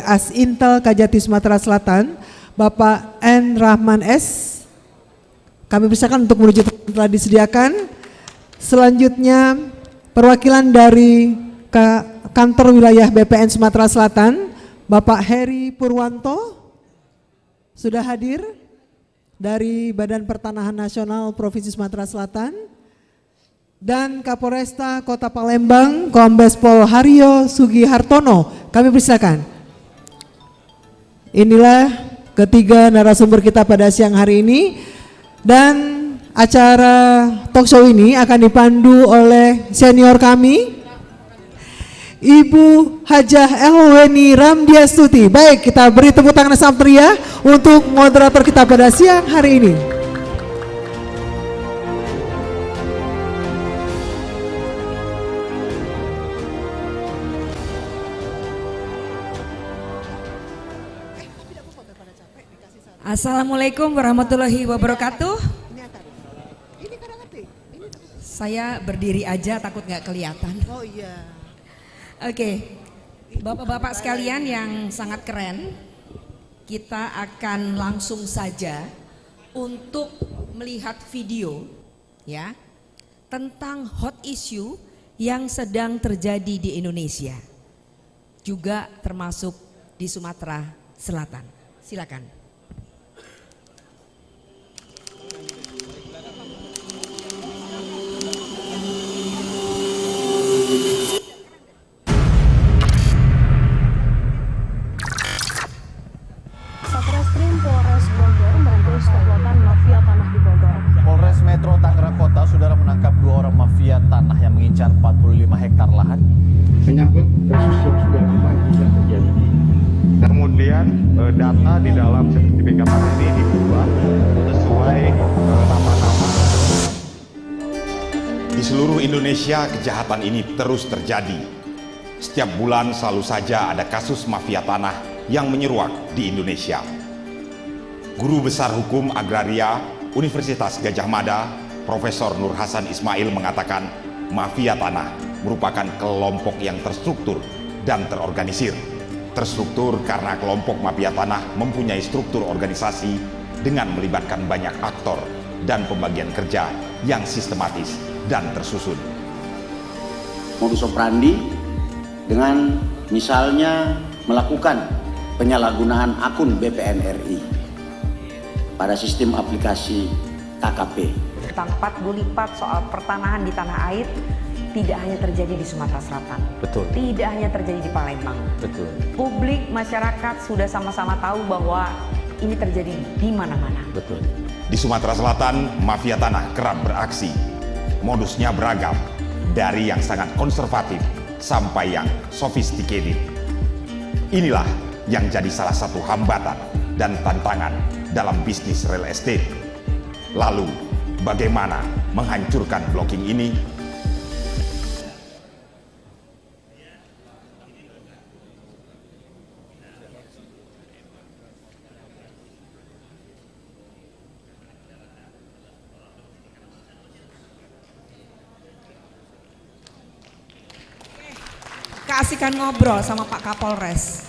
Asintel Kajati Sumatera Selatan, Bapak N. Rahman S. Kami persilakan untuk menuju tempat yang telah disediakan. Selanjutnya perwakilan dari kantor wilayah BPN Sumatera Selatan, Bapak Heri Purwanto sudah hadir dari Badan Pertanahan Nasional Provinsi Sumatera Selatan, dan Kapolresta Kota Palembang, Kombes Pol Haryo Sugihartono. Kami persilakan. Inilah ketiga narasumber kita pada siang hari ini, dan acara talk show ini akan dipandu oleh senior kami, Ibu Hajah Elweni Ramdiastuti. Baik, kita beri tepuk tangan samtria untuk moderator kita pada siang hari ini. Assalamualaikum warahmatullahi wabarakatuh. Saya berdiri aja takut nggak kelihatan. Oh iya. Oke, bapak-bapak sekalian yang sangat keren, kita akan langsung saja untuk melihat video ya tentang hot issue yang sedang terjadi di Indonesia, juga termasuk di Sumatera Selatan. Silakan. Satreskrim Polres Bogor meringkus komplotan mafia tanah di Bogor. Polres Metro Tangerang Kota saudara menangkap 2 orang mafia tanah yang mengincar 45 hektar lahan. Menyangkut kasus yang sudah kemarin tidak terjadi. Kemudian data di dalam sertifikat tanah ini diubah sesuai nama-nama. Di seluruh Indonesia kejahatan ini terus terjadi. Setiap bulan selalu saja ada kasus mafia tanah yang menyeruak di Indonesia. Guru Besar Hukum Agraria Universitas Gadjah Mada, Profesor Nur Hasan Ismail mengatakan mafia tanah merupakan kelompok yang terstruktur dan terorganisir. Terstruktur karena kelompok mafia tanah mempunyai struktur organisasi dengan melibatkan banyak aktor dan pembagian kerja yang sistematis dan tersusun. Modus operandi dengan misalnya melakukan penyalahgunaan akun BPN RI pada sistem aplikasi KKP. Tentang 40 lipat soal pertanahan di tanah air tidak hanya terjadi di Sumatera Selatan. Betul. Tidak hanya terjadi di Palembang. Betul. Publik, masyarakat sudah sama-sama tahu bahwa ini terjadi di mana-mana. Betul. Di Sumatera Selatan, mafia tanah kerap beraksi. Modusnya beragam, dari yang sangat konservatif sampai yang sophisticated. Inilah yang jadi salah satu hambatan dan tantangan dalam bisnis real estate. Lalu, bagaimana menghancurkan blocking ini? Keasikan ngobrol sama Pak Kapolres.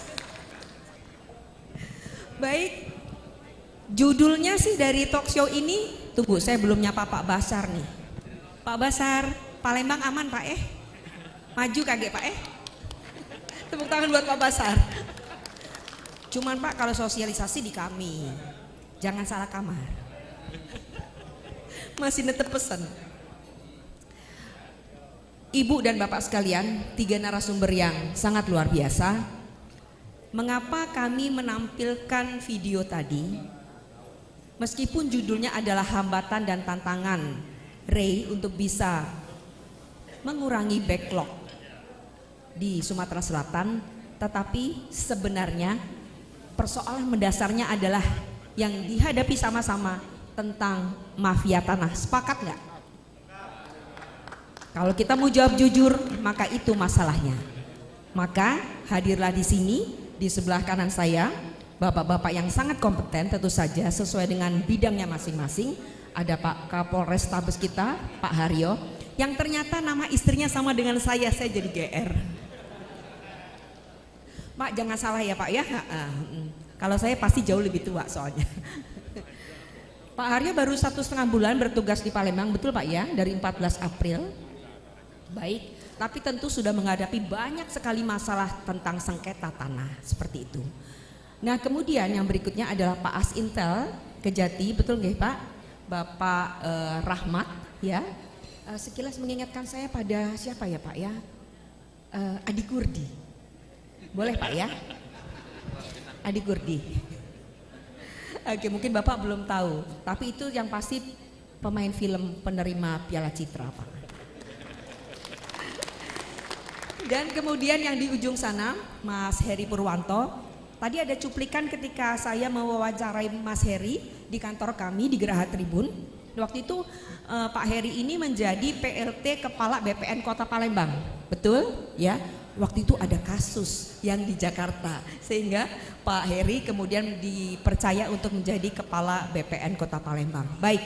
Baik, judulnya sih dari talk show ini, tunggu saya belum nyapa Pak Basar nih. Pak Basar, Palembang aman Pak Maju kaget Pak Tepuk tangan buat Pak Basar. Cuman Pak kalau sosialisasi di kami, jangan salah kamar. Masih netep pesan. Ibu dan Bapak sekalian, 3 narasumber yang sangat luar biasa. Mengapa kami menampilkan video tadi? Meskipun judulnya adalah hambatan dan tantangan Ray untuk bisa mengurangi backlog di Sumatera Selatan, tetapi sebenarnya persoalan mendasarnya adalah yang dihadapi sama-sama tentang mafia tanah. Sepakat nggak? Kalau kita mau jawab jujur, maka itu masalahnya. Maka hadirlah di sini, di sebelah kanan saya, bapak-bapak yang sangat kompeten tentu saja sesuai dengan bidangnya masing-masing. Ada Pak Kapolrestabes kita, Pak Haryo, yang ternyata nama istrinya sama dengan saya jadi GR. Pak jangan salah ya Pak ya. Kalau saya pasti jauh lebih tua soalnya. Pak Haryo baru 1,5 bulan bertugas di Palembang, betul Pak ya, dari 14 April. Baik, tapi tentu sudah menghadapi banyak sekali masalah tentang sengketa tanah seperti itu. Nah kemudian yang berikutnya adalah Pak Asintel Kejati, betul nggak Pak? Bapak Rahmat ya. Sekilas mengingatkan saya pada siapa ya Pak ya? Adi Kurdi. Boleh Pak ya? Adi Kurdi. Oke, mungkin Bapak belum tahu, tapi itu yang pasti pemain film penerima Piala Citra Pak. Dan kemudian yang di ujung sana Mas Heri Purwanto. Tadi ada cuplikan ketika saya mewawancarai Mas Heri di kantor kami di Geraha Tribun. Waktu itu Pak Heri ini menjadi PLT Kepala BPN Kota Palembang, betul ya? Waktu itu ada kasus yang di Jakarta sehingga Pak Heri kemudian dipercaya untuk menjadi Kepala BPN Kota Palembang. Baik,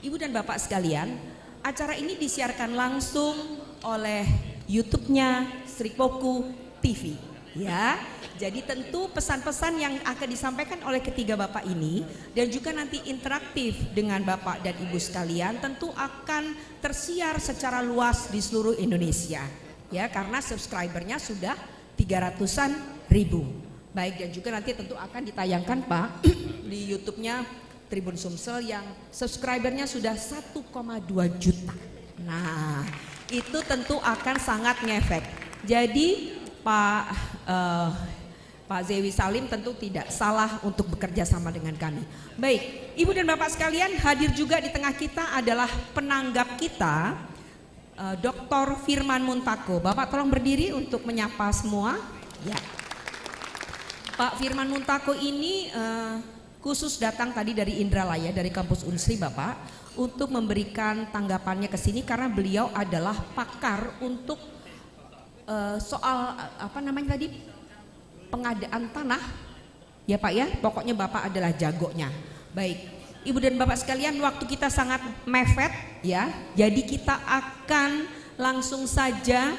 Ibu dan Bapak sekalian, acara ini disiarkan langsung oleh YouTube-nya Sri Poku TV ya. Jadi tentu pesan-pesan yang akan disampaikan oleh ketiga Bapak ini dan juga nanti interaktif dengan Bapak dan Ibu sekalian tentu akan tersiar secara luas di seluruh Indonesia. Ya, karena subscribernya sudah 300-an ribu. Baik, dan juga nanti tentu akan ditayangkan Pak di YouTube-nya Tribun Sumsel yang subscribernya sudah 1,2 juta. Nah, itu tentu akan sangat ngefek. Jadi Pak Zewi Salim tentu tidak salah untuk bekerja sama dengan kami. Baik, Ibu dan Bapak sekalian, hadir juga di tengah kita adalah penanggap kita, Dr. Firman Muntako. Bapak tolong berdiri untuk menyapa semua. Ya. Pak Firman Muntako ini khusus datang tadi dari Indralaya, dari kampus Unsri Bapak, untuk memberikan tanggapannya ke sini karena beliau adalah pakar untuk soal apa namanya tadi, pengadaan tanah. Ya Pak ya, pokoknya Bapak adalah jagonya. Baik. Ibu dan Bapak sekalian, waktu kita sangat mepet ya, jadi kita akan langsung saja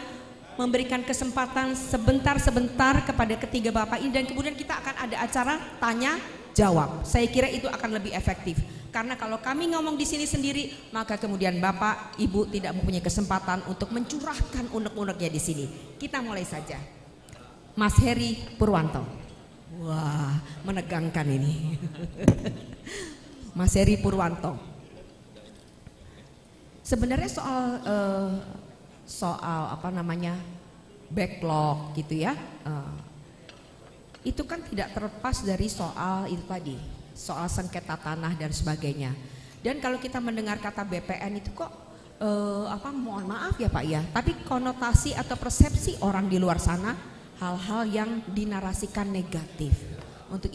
memberikan kesempatan sebentar-sebentar kepada ketiga Bapak ini dan kemudian kita akan ada acara tanya jawab. Saya kira itu akan lebih efektif karena kalau kami ngomong di sini sendiri maka kemudian Bapak Ibu tidak mempunyai kesempatan untuk mencurahkan unek-uneknya di sini. Kita mulai saja. Mas Heri Purwanto. Wah, menegangkan ini. Mas Heri Purwanto. Sebenarnya soal apa namanya backlog gitu ya, itu kan tidak terlepas dari soal itu tadi, soal sengketa tanah dan sebagainya. Dan kalau kita mendengar kata BPN itu kok mohon maaf ya Pak ya, tapi konotasi atau persepsi orang di luar sana hal-hal yang dinarasikan negatif. Untuk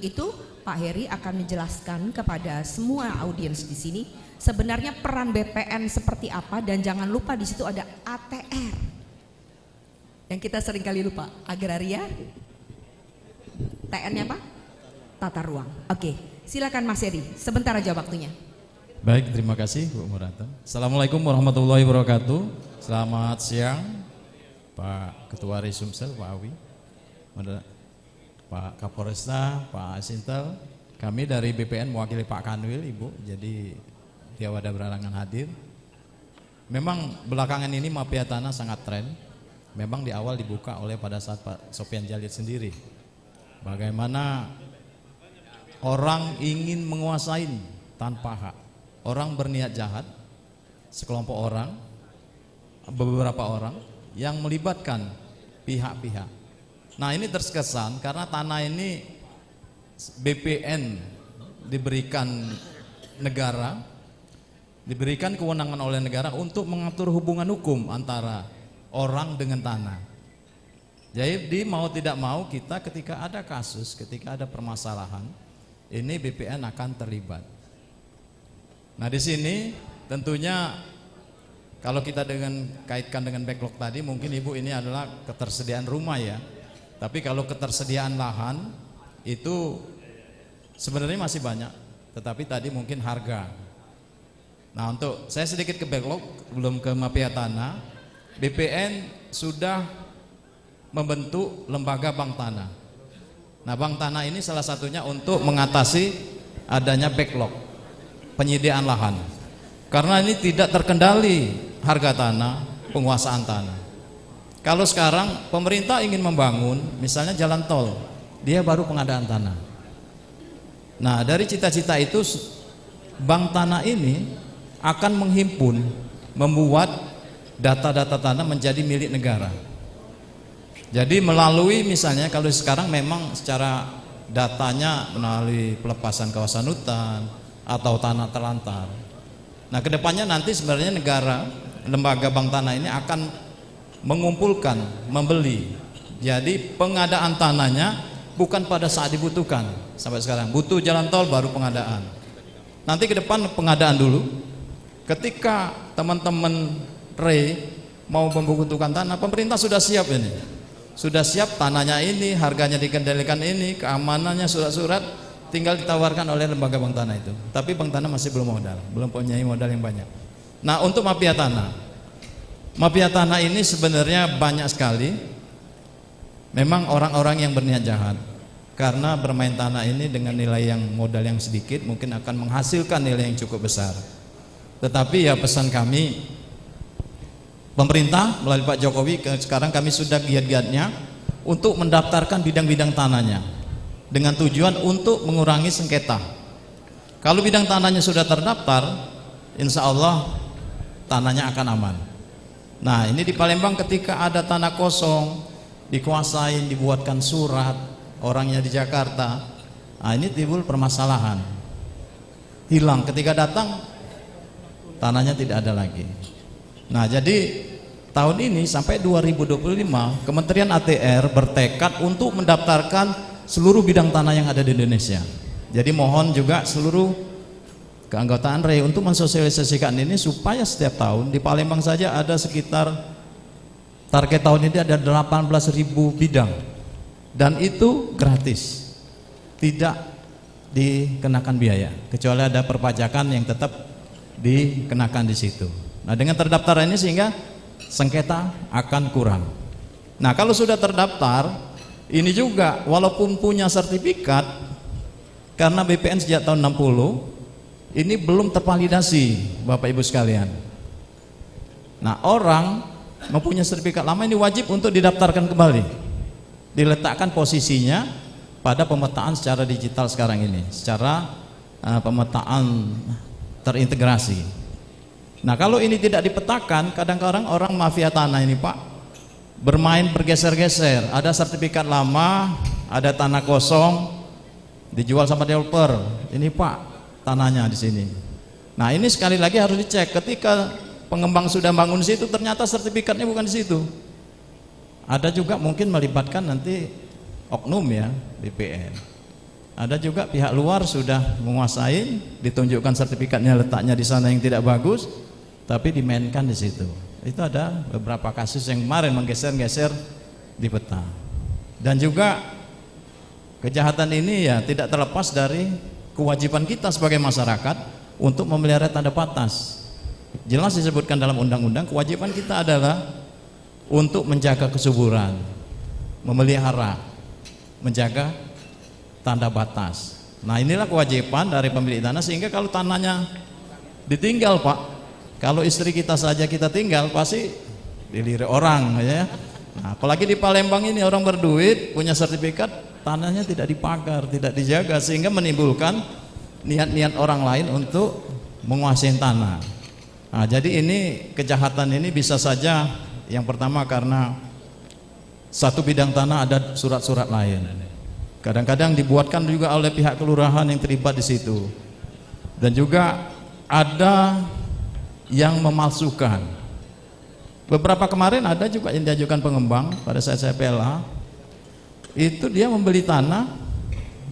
itu Pak Heri akan menjelaskan kepada semua audiens di sini sebenarnya peran BPN seperti apa dan jangan lupa di situ ada ATR. Yang kita sering kali lupa, agraria. TN-nya apa? Tata ruang. Oke, silakan Mas Heri, sebentar aja waktunya. Baik, terima kasih Bu Murata. Assalamualaikum warahmatullahi wabarakatuh. Selamat siang Pak Ketua Resumsel, Pak Awi, Pak Kapolresta, Pak Asintel. Kami dari BPN mewakili Pak Kanwil, Ibu. Jadi dia wadah berhalangan hadir. Memang belakangan ini mafia tanah sangat tren. Memang di awal dibuka oleh pada saat Pak Sofian Jalil sendiri. Bagaimana orang ingin menguasai tanpa hak. Orang berniat jahat, sekelompok orang, beberapa orang yang melibatkan pihak-pihak. Nah ini terkesan karena tanah ini BPN diberikan negara, diberikan kewenangan oleh negara untuk mengatur hubungan hukum antara orang dengan tanah. Jadi mau tidak mau kita ketika ada kasus, ketika ada permasalahan, ini BPN akan terlibat. Nah di sini tentunya kalau kita kaitkan dengan backlog tadi, mungkin Ibu ini adalah ketersediaan rumah ya. Tapi kalau ketersediaan lahan itu sebenarnya masih banyak, tetapi tadi mungkin harga. Nah untuk saya sedikit ke backlog, belum ke mafia tanah. BPN sudah membentuk lembaga bank tanah. Nah, bank tanah ini salah satunya untuk mengatasi adanya backlog penyediaan lahan. Karena ini tidak terkendali harga tanah, penguasaan tanah. Kalau sekarang pemerintah ingin membangun misalnya jalan tol, dia baru pengadaan tanah. Nah, dari cita-cita itu bank tanah ini akan menghimpun, membuat data-data tanah menjadi milik negara. Jadi melalui misalnya kalau sekarang memang secara datanya melalui pelepasan kawasan hutan atau tanah terlantar. Nah, kedepannya nanti sebenarnya negara, lembaga bank tanah ini akan mengumpulkan, membeli. Jadi pengadaan tanahnya bukan pada saat dibutuhkan. Sampai sekarang butuh jalan tol baru pengadaan. Nanti ke depan pengadaan dulu. Ketika teman-teman mau membutuhkan tanah, pemerintah sudah siap ini. Sudah siap tanahnya ini, harganya dikendalikan ini, keamanannya, surat-surat tinggal ditawarkan oleh lembaga bank tanah itu. Tapi bank tanah masih belum modal, belum punya modal yang banyak. Nah, untuk mafia tanah. Mafia tanah ini sebenarnya banyak sekali. Memang orang-orang yang berniat jahat. Karena bermain tanah ini dengan nilai yang modal yang sedikit mungkin akan menghasilkan nilai yang cukup besar. Tetapi ya pesan kami, pemerintah melalui Pak Jokowi sekarang kami sudah giat-giatnya untuk mendaftarkan bidang-bidang tanahnya dengan tujuan untuk mengurangi sengketa. Kalau bidang tanahnya sudah terdaftar, insya Allah tanahnya akan aman. Nah, ini di Palembang ketika ada tanah kosong dikuasain, dibuatkan surat, orangnya di Jakarta, nah ini timbul permasalahan, hilang ketika datang tanahnya tidak ada lagi. Nah, jadi tahun ini sampai 2025 Kementerian ATR bertekad untuk mendaftarkan seluruh bidang tanah yang ada di Indonesia. Jadi mohon juga seluruh keanggotaan RE untuk mensosialisasikan ini supaya setiap tahun di Palembang saja ada sekitar target tahun ini ada 18.000 bidang dan itu gratis, tidak dikenakan biaya kecuali ada perpajakan yang tetap dikenakan di situ. Nah, dengan terdaftar ini sehingga sengketa akan kurang. Nah, kalau sudah terdaftar ini juga walaupun punya sertifikat, karena BPN sejak tahun 60 ini belum tervalidasi Bapak Ibu sekalian. Nah, orang mempunyai sertifikat lama ini wajib untuk didaftarkan kembali, diletakkan posisinya pada pemetaan secara digital sekarang ini, secara pemetaan terintegrasi. Nah, kalau ini tidak dipetakan, kadang-kadang orang mafia tanah ini Pak bermain bergeser-geser, ada sertifikat lama, ada tanah kosong dijual sama developer, ini Pak tanahnya di sini. Nah, ini sekali lagi harus dicek ketika pengembang sudah bangun di situ ternyata sertifikatnya bukan di situ. Ada juga mungkin melibatkan nanti oknum ya, BPN. Ada juga pihak luar sudah menguasai, ditunjukkan sertifikatnya letaknya di sana yang tidak bagus, tapi dimainkan di situ. Itu ada beberapa kasus yang kemarin menggeser-geser di peta. Dan juga kejahatan ini ya tidak terlepas dari kewajiban kita sebagai masyarakat untuk memelihara tanda batas. Jelas disebutkan dalam undang-undang, kewajiban kita adalah untuk menjaga kesuburan, memelihara, menjaga tanda batas. Nah, inilah kewajiban dari pemilik tanah, sehingga kalau tanahnya ditinggal Pak, kalau istri kita saja kita tinggal pasti dilirik orang ya. Nah, apalagi di Palembang ini orang berduit punya sertifikat, tanahnya tidak dipagar, tidak dijaga, sehingga menimbulkan niat-niat orang lain untuk menguasai tanah. Nah, jadi ini kejahatan ini bisa saja yang pertama karena satu bidang tanah ada surat-surat lain. Kadang-kadang dibuatkan juga oleh pihak kelurahan yang terlibat di situ. Dan juga ada yang memalsukan. Beberapa kemarin ada juga yang diajukan pengembang pada saat saya PLA. Itu dia membeli tanah.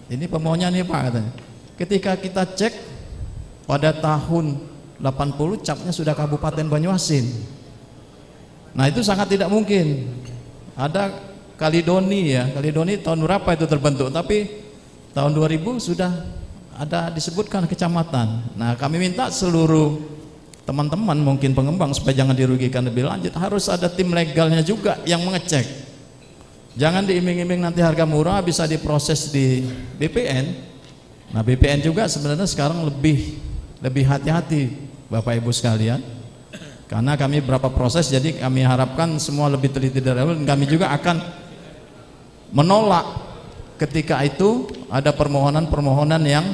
Ini pemohonnya nih Pak katanya. Ketika kita cek pada tahun 80 capnya sudah Kabupaten Banyuasin. Nah, itu sangat tidak mungkin. Ada Kalidoni ya, Kalidoni tahun berapa itu terbentuk, tapi tahun 2000 sudah ada disebutkan kecamatan. Nah, kami minta seluruh teman-teman mungkin pengembang supaya jangan dirugikan lebih lanjut, harus ada tim legalnya juga yang mengecek. Jangan diiming-iming nanti harga murah bisa diproses di BPN. Nah, BPN juga sebenarnya sekarang lebih hati-hati Bapak Ibu sekalian. Karena kami berapa proses, jadi kami harapkan semua lebih teliti dari awal, dan kami juga akan menolak ketika itu ada permohonan-permohonan yang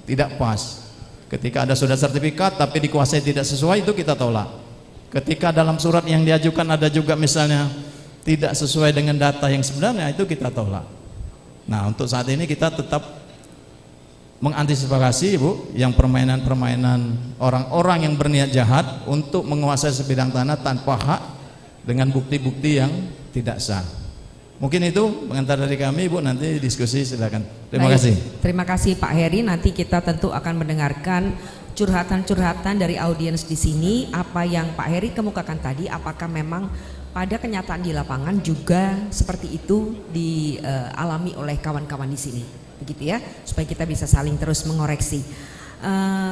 tidak pas. Ketika ada sudah sertifikat tapi dikuasai tidak sesuai, itu kita tolak. Ketika dalam surat yang diajukan ada juga misalnya tidak sesuai dengan data yang sebenarnya, itu kita tolak. Nah, untuk saat ini kita tetap mengantisipasi Ibu yang permainan-permainan orang-orang yang berniat jahat untuk menguasai sebidang tanah tanpa hak dengan bukti-bukti yang tidak sah. Mungkin itu pengantar dari kami, Ibu, nanti diskusi silakan. Terima kasih. Terima kasih Pak Heri. Nanti kita tentu akan mendengarkan curhatan-curhatan dari audiens di sini. Apa yang Pak Heri kemukakan tadi, apakah memang pada kenyataan di lapangan juga seperti itu dialami oleh kawan-kawan di sini, begitu ya, supaya kita bisa saling terus mengoreksi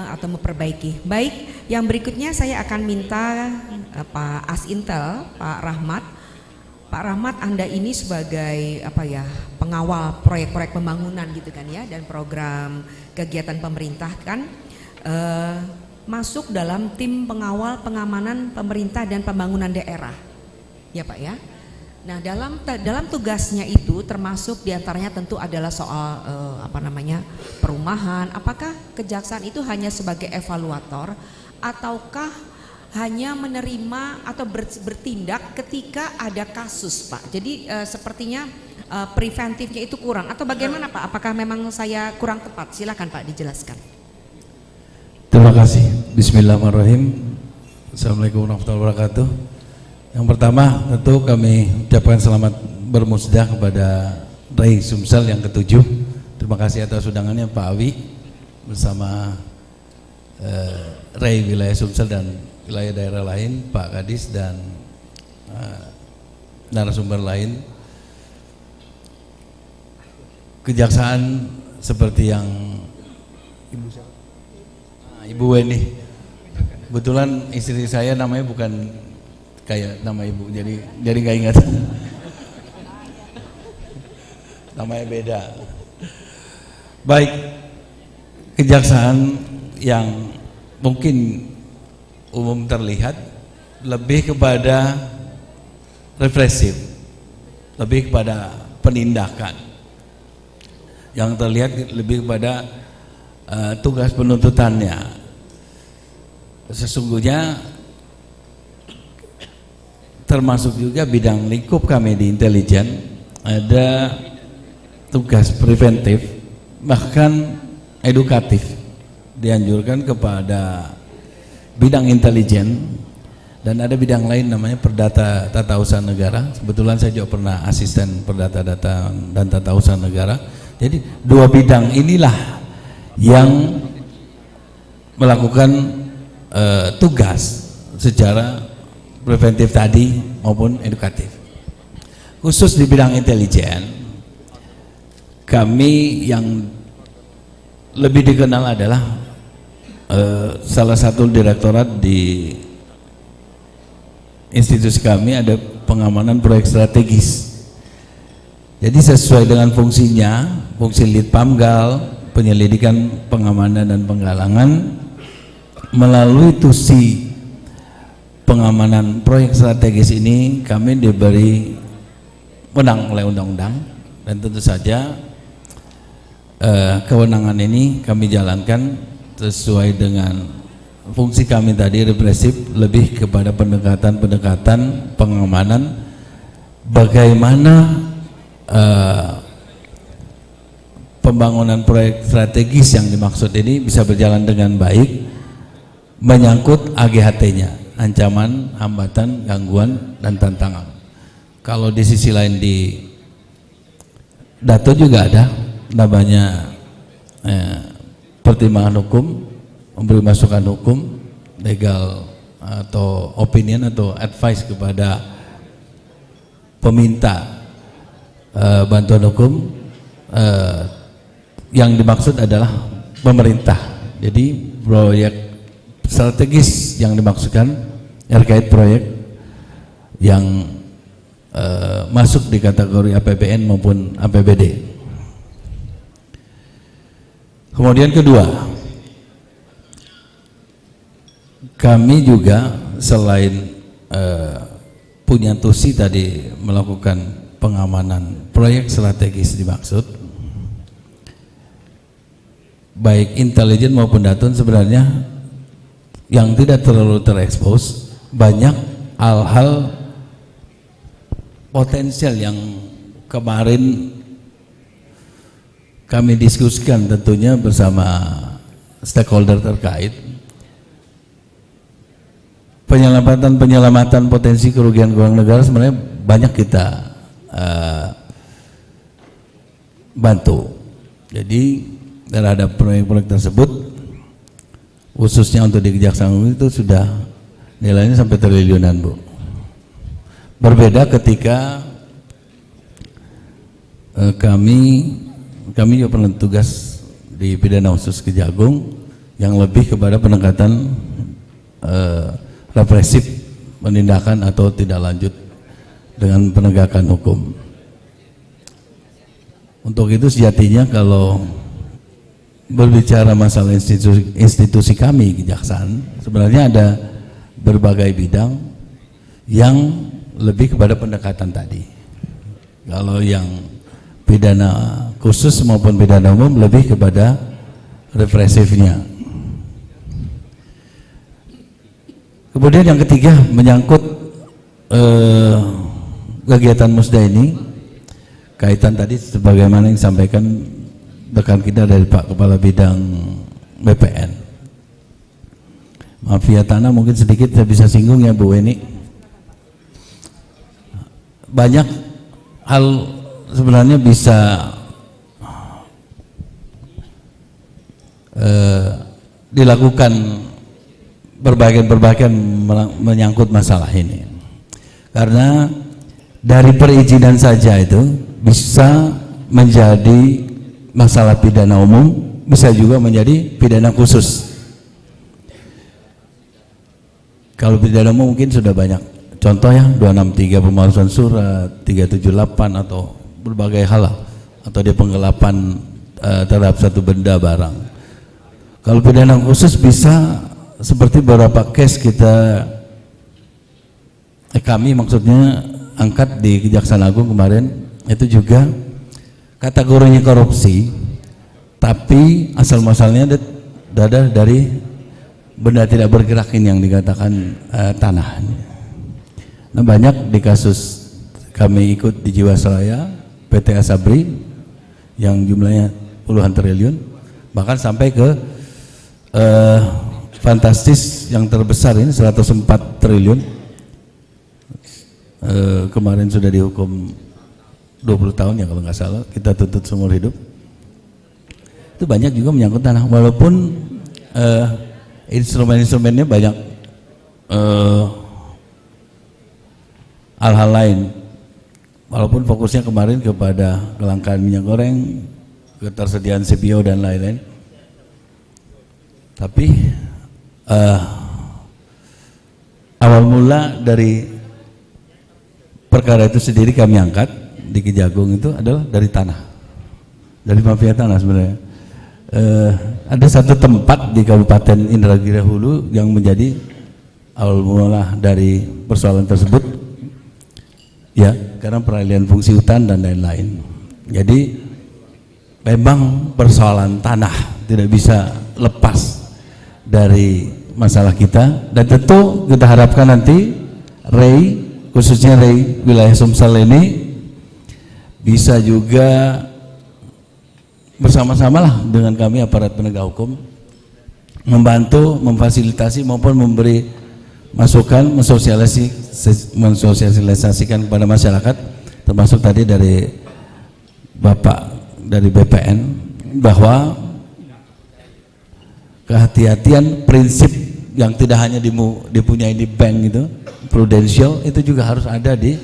atau memperbaiki. Baik, yang berikutnya saya akan minta Pak Asintel, Pak Rahmat. Pak Rahmat, Anda ini sebagai pengawal proyek-proyek pembangunan gitu kan ya, dan program kegiatan pemerintah kan, masuk dalam tim pengawal pengamanan pemerintah dan pembangunan daerah. Ya Pak ya. Nah, dalam tugasnya itu termasuk diantaranya tentu adalah soal perumahan. Apakah kejaksaan itu hanya sebagai evaluator ataukah hanya menerima atau bertindak ketika ada kasus, Pak? Jadi sepertinya preventifnya itu kurang atau bagaimana, Pak? Apakah memang saya kurang tepat? Silakan Pak dijelaskan. Terima kasih. Bismillahirrahmanirrahim. Assalamualaikum warahmatullahi wabarakatuh. Yang pertama tentu kami ucapkan selamat bermusdah kepada Rai Sumsel yang ke-7. Terima kasih atas undangannya Pak Awi bersama Rai wilayah Sumsel dan wilayah daerah lain, Pak Kadis dan narasumber lain. Kejaksaan seperti yang Ibu Weni, kebetulan istri saya namanya bukan kayak nama ibu, jadi nggak ingat. Namanya beda. Baik, kejaksaan yang mungkin umum terlihat lebih kepada represif, lebih kepada penindakan. Yang terlihat lebih kepada tugas penuntutannya. Sesungguhnya termasuk juga bidang lingkup kami di intelijen ada tugas preventif bahkan edukatif, dianjurkan kepada bidang intelijen, dan ada bidang lain namanya perdata tata usaha negara. Kebetulan saya juga pernah asisten perdata data dan tata usaha negara. Jadi dua bidang inilah yang melakukan tugas secara preventif tadi maupun edukatif. Khusus di bidang intelijen, kami yang lebih dikenal adalah salah satu direktorat di institusi kami ada pengamanan proyek strategis. Jadi sesuai dengan fungsinya, fungsi Lead Pamgal, penyelidikan, pengamanan dan penggalangan, melalui tusi pengamanan proyek strategis ini kami diberi wewenang oleh undang-undang, dan tentu saja kewenangan ini kami jalankan sesuai dengan fungsi kami tadi represif, lebih kepada pendekatan pengamanan, bagaimana pembangunan proyek strategis yang dimaksud ini bisa berjalan dengan baik, menyangkut AGHT-nya, ancaman, hambatan, gangguan, dan tantangan. Kalau di sisi lain di Dato juga ada namanya pertimbangan hukum, memberi masukan hukum, legal atau opinion atau advice kepada peminta bantuan hukum. Yang dimaksud adalah pemerintah. Jadi proyek strategis yang dimaksudkan terkait proyek yang masuk di kategori APBN maupun APBD. Kemudian kedua, kami juga selain punya tusi tadi melakukan pengamanan proyek strategis dimaksud, baik intelijen maupun datun sebenarnya yang tidak terlalu terekspos, banyak hal-hal potensial yang kemarin kami diskusikan tentunya bersama stakeholder terkait. Penyelamatan potensi kerugian keuangan negara sebenarnya banyak kita bantu. Jadi terhadap proyek-proyek tersebut, khususnya untuk di Kejaksaan Agung itu sudah nilainya sampai triliunan, Bu. Berbeda ketika kami juga pernah tugas di pidana khusus Kejagung yang lebih kepada pendekatan represif, penindakan atau tidak lanjut dengan penegakan hukum. Untuk itu sejatinya kalau berbicara masalah institusi kami Kejaksaan, sebenarnya ada berbagai bidang yang lebih kepada pendekatan tadi. Kalau yang pidana khusus maupun pidana umum lebih kepada represifnya. Kemudian yang ketiga menyangkut kegiatan musda ini, kaitan tadi sebagaimana yang disampaikan rekan kita dari Pak Kepala Bidang BPN. Mafia tanah mungkin sedikit saya bisa singgung ya Bu Weni. Banyak hal sebenarnya bisa dilakukan berbagai menyangkut masalah ini, karena dari perizinan saja itu bisa menjadi masalah pidana umum, bisa juga menjadi pidana khusus. Kalau pidana umum mungkin sudah banyak contoh ya, 263 pemalsuan surat, 378 atau berbagai hal, atau dia penggelapan terhadap satu benda barang. Kalau pidana khusus bisa seperti beberapa case kami maksudnya angkat di Kejaksaan Agung kemarin, itu juga kategorinya korupsi, tapi asal muasalnya ada dari benda tidak bergerak ini yang dikatakan tanah. Nah, banyak di kasus kami ikut di Jiwasraya, PT Asabri yang jumlahnya puluhan triliun, bahkan sampai ke fantastis yang terbesar ini 104 triliun. Kemarin sudah dihukum 20 tahun ya kalau nggak salah, kita tuntut seumur hidup. Itu banyak juga menyangkut tanah, walaupun instrumen-instrumennya banyak hal-hal lain, walaupun fokusnya kemarin kepada kelangkaan minyak goreng, ketersediaan CPO dan lain-lain. Tapi awal mula dari perkara itu sendiri kami angkat di Kejagung itu adalah dari tanah, dari mafia tanah sebenarnya. Ada satu tempat di Kabupaten Indragiri Hulu yang menjadi awal mula dari persoalan tersebut, ya, karena peralihan fungsi hutan dan lain-lain. Jadi memang persoalan tanah tidak bisa lepas dari masalah kita, dan tentu kita harapkan nanti REI, khususnya REI wilayah Sumsel ini bisa juga bersama-samalah dengan kami aparat penegak hukum membantu, memfasilitasi maupun memberi masukan, mensosialisasikan kepada masyarakat, termasuk tadi dari Bapak dari BPN, bahwa kehati-hatian prinsip yang tidak hanya dipunyai di bank itu, prudensial, itu juga harus ada di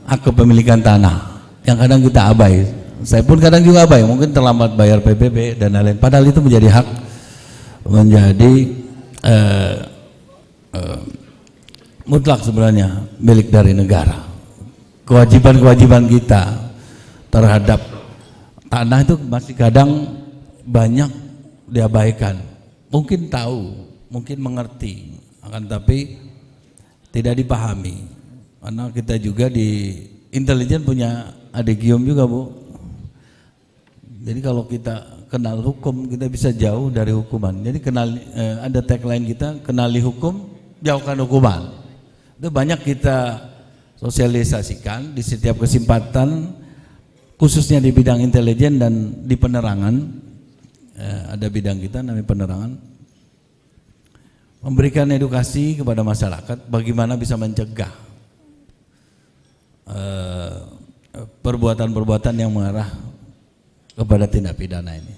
hak kepemilikan tanah yang kadang kita abai. Saya pun kadang juga abai, mungkin terlambat bayar PBB dan lain-lain, padahal itu menjadi hak, menjadi mutlak sebenarnya milik dari negara. Kewajiban-kewajiban kita terhadap tanah itu masih kadang banyak diabaikan. Mungkin tahu, mungkin mengerti, akan tapi tidak dipahami. Karena kita juga di intelijen punya adegium juga, Bu. Jadi kalau kita kenal hukum, kita bisa jauh dari hukuman. Jadi ada tagline kita, kenali hukum, jauhkan hukuman. Itu banyak kita sosialisasikan di setiap kesempatan, khususnya di bidang intelijen dan di penerangan. Ada bidang kita namanya penerangan, memberikan edukasi kepada masyarakat bagaimana bisa mencegah perbuatan-perbuatan yang mengarah kepada tindak pidana ini.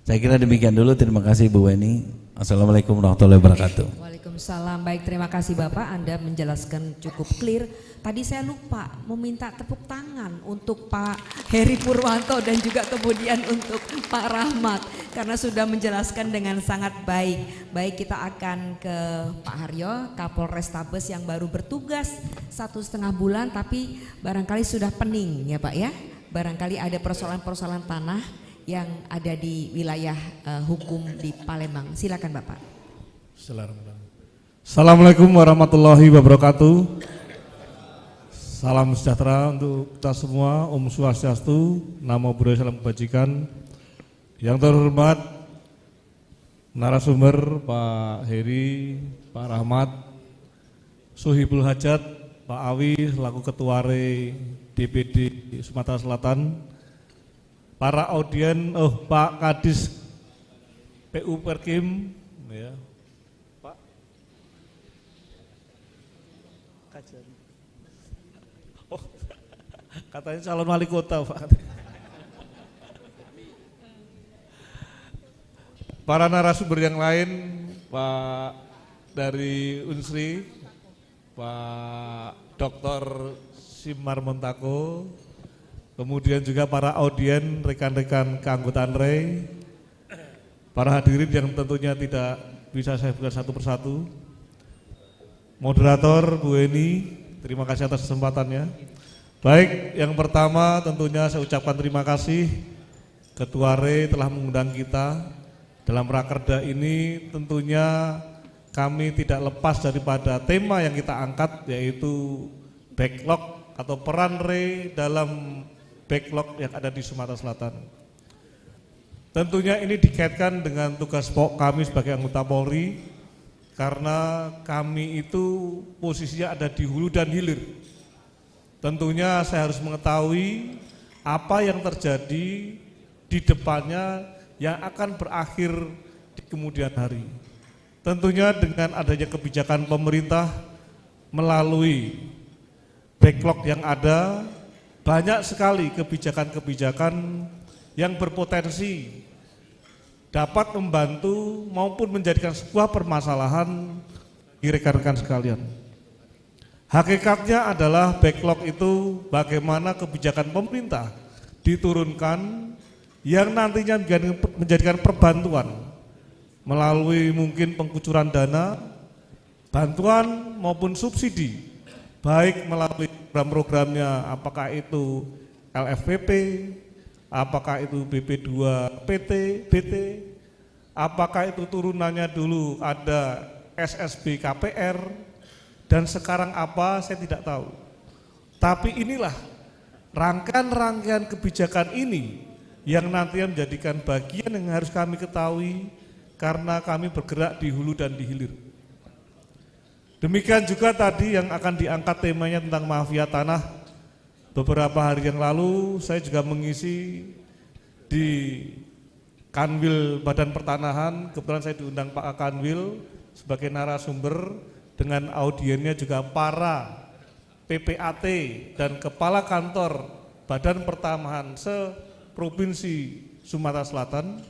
Saya kira demikian dulu. Terima kasih Bu Weni. Assalamualaikum warahmatullahi wabarakatuh. Waalaikumsalam. Baik, terima kasih Bapak, Anda menjelaskan cukup clear. Tadi saya lupa meminta tepuk tangan untuk Pak Heri Purwanto dan juga kemudian untuk Pak Rahmat karena sudah menjelaskan dengan sangat baik. Baik, kita akan ke Pak Haryo, Kapolrestabes yang baru bertugas 1,5 bulan tapi barangkali sudah pening ya Pak ya. Barangkali ada persoalan-persoalan tanah yang ada di wilayah hukum di Palembang. Silakan Bapak. Assalamualaikum warahmatullahi wabarakatuh. Salam sejahtera untuk kita semua. Om Swastiastu, Namo Buddhaya, Salam Kebajikan. Yang terhormat narasumber Pak Heri, Pak Rahmat, Sohibul Hajat, Pak Awi selaku Ketua RE DPD Sumatera Selatan, para audien, Pak Kadis PU Perkim, ya, Pak Kajari. Oh, katanya calon wali kota, Pak. Para narasumber yang lain, Pak dari Unsri, Pak Dr. Simar Montako, kemudian juga para audien, rekan-rekan keanggotaan RE, para hadirin yang tentunya tidak bisa saya buka satu persatu. Moderator Bu Eni, terima kasih atas kesempatannya. Baik, yang pertama tentunya saya ucapkan terima kasih Ketua RE telah mengundang kita dalam rakerda ini. Tentunya kami tidak lepas daripada tema yang kita angkat, yaitu backlog atau peran RE dalam backlog yang ada di Sumatera Selatan. Tentunya ini dikaitkan dengan tugas pokok kami sebagai anggota Polri, karena kami itu posisinya ada di hulu dan hilir. Tentunya saya harus mengetahui apa yang terjadi di depannya yang akan berakhir di kemudian hari. Tentunya dengan adanya kebijakan pemerintah melalui backlog yang ada, banyak sekali kebijakan-kebijakan yang berpotensi dapat membantu maupun menjadikan sebuah permasalahan di rekan-rekan sekalian. Hakikatnya adalah backlog itu bagaimana kebijakan pemerintah diturunkan yang nantinya menjadikan perbantuan melalui mungkin pengkucuran dana, bantuan maupun subsidi, baik melalui program-programnya, apakah itu LFPP, apakah itu BP2PT, BT, apakah itu turunannya dulu ada SSB KPR, dan sekarang apa saya tidak tahu. Tapi inilah rangkaian-rangkaian kebijakan ini yang nantinya menjadikan bagian yang harus kami ketahui karena kami bergerak di hulu dan di hilir. Demikian juga tadi yang akan diangkat temanya tentang mafia tanah. Beberapa hari yang lalu saya juga mengisi di Kanwil Badan Pertanahan. Kebetulan saya diundang Pak Kanwil sebagai narasumber dengan audiennya juga para PPAT dan Kepala Kantor Badan Pertanahan se-Provinsi Sumatera Selatan,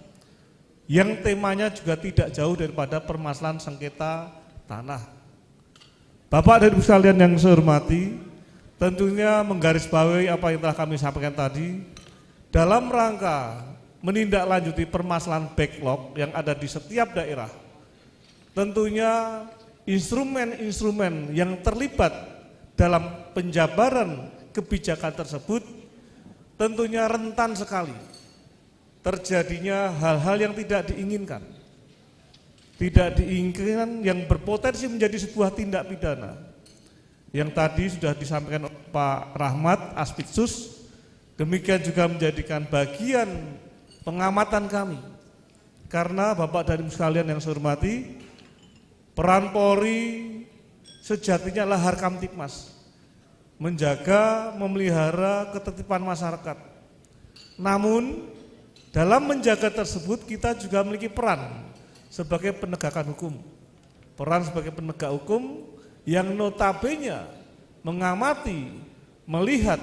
yang temanya juga tidak jauh daripada permasalahan sengketa tanah. Bapak dan Ibu sekalian yang saya hormati, tentunya menggarisbawahi apa yang telah kami sampaikan tadi dalam rangka menindaklanjuti permasalahan backlog yang ada di setiap daerah. Tentunya instrumen-instrumen yang terlibat dalam penjabaran kebijakan tersebut tentunya rentan sekali terjadinya hal-hal yang tidak diinginkan. Tidak diinginkan yang berpotensi menjadi sebuah tindak pidana. Yang tadi sudah disampaikan oleh Pak Rahmat Aspitsus, demikian juga menjadikan bagian pengamatan kami. Karena Bapak dan Ibu sekalian yang saya hormati, peran Polri sejatinya adalah Harkamtipmas, menjaga, memelihara ketertiban masyarakat. Namun dalam menjaga tersebut kita juga memiliki peran sebagai penegakan hukum. Peran sebagai penegak hukum yang notabene mengamati, melihat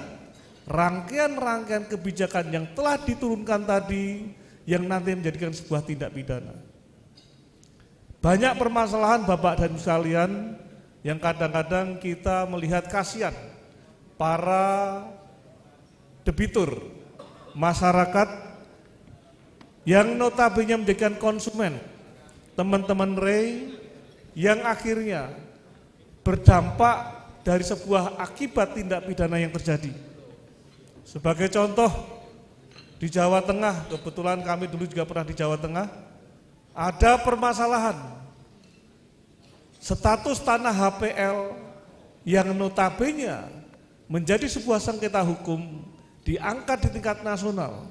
rangkaian-rangkaian kebijakan yang telah diturunkan tadi yang nanti menjadikan sebuah tindak pidana. Banyak permasalahan Bapak dan Ibu sekalian yang kadang-kadang kita melihat kasihan para debitur masyarakat yang notabene menjadikan konsumen, teman-teman REI yang akhirnya berdampak dari sebuah akibat tindak pidana yang terjadi. Sebagai contoh, di Jawa Tengah, kebetulan kami dulu juga pernah di Jawa Tengah, ada permasalahan status tanah HPL yang notabene menjadi sebuah sengketa hukum diangkat di tingkat nasional,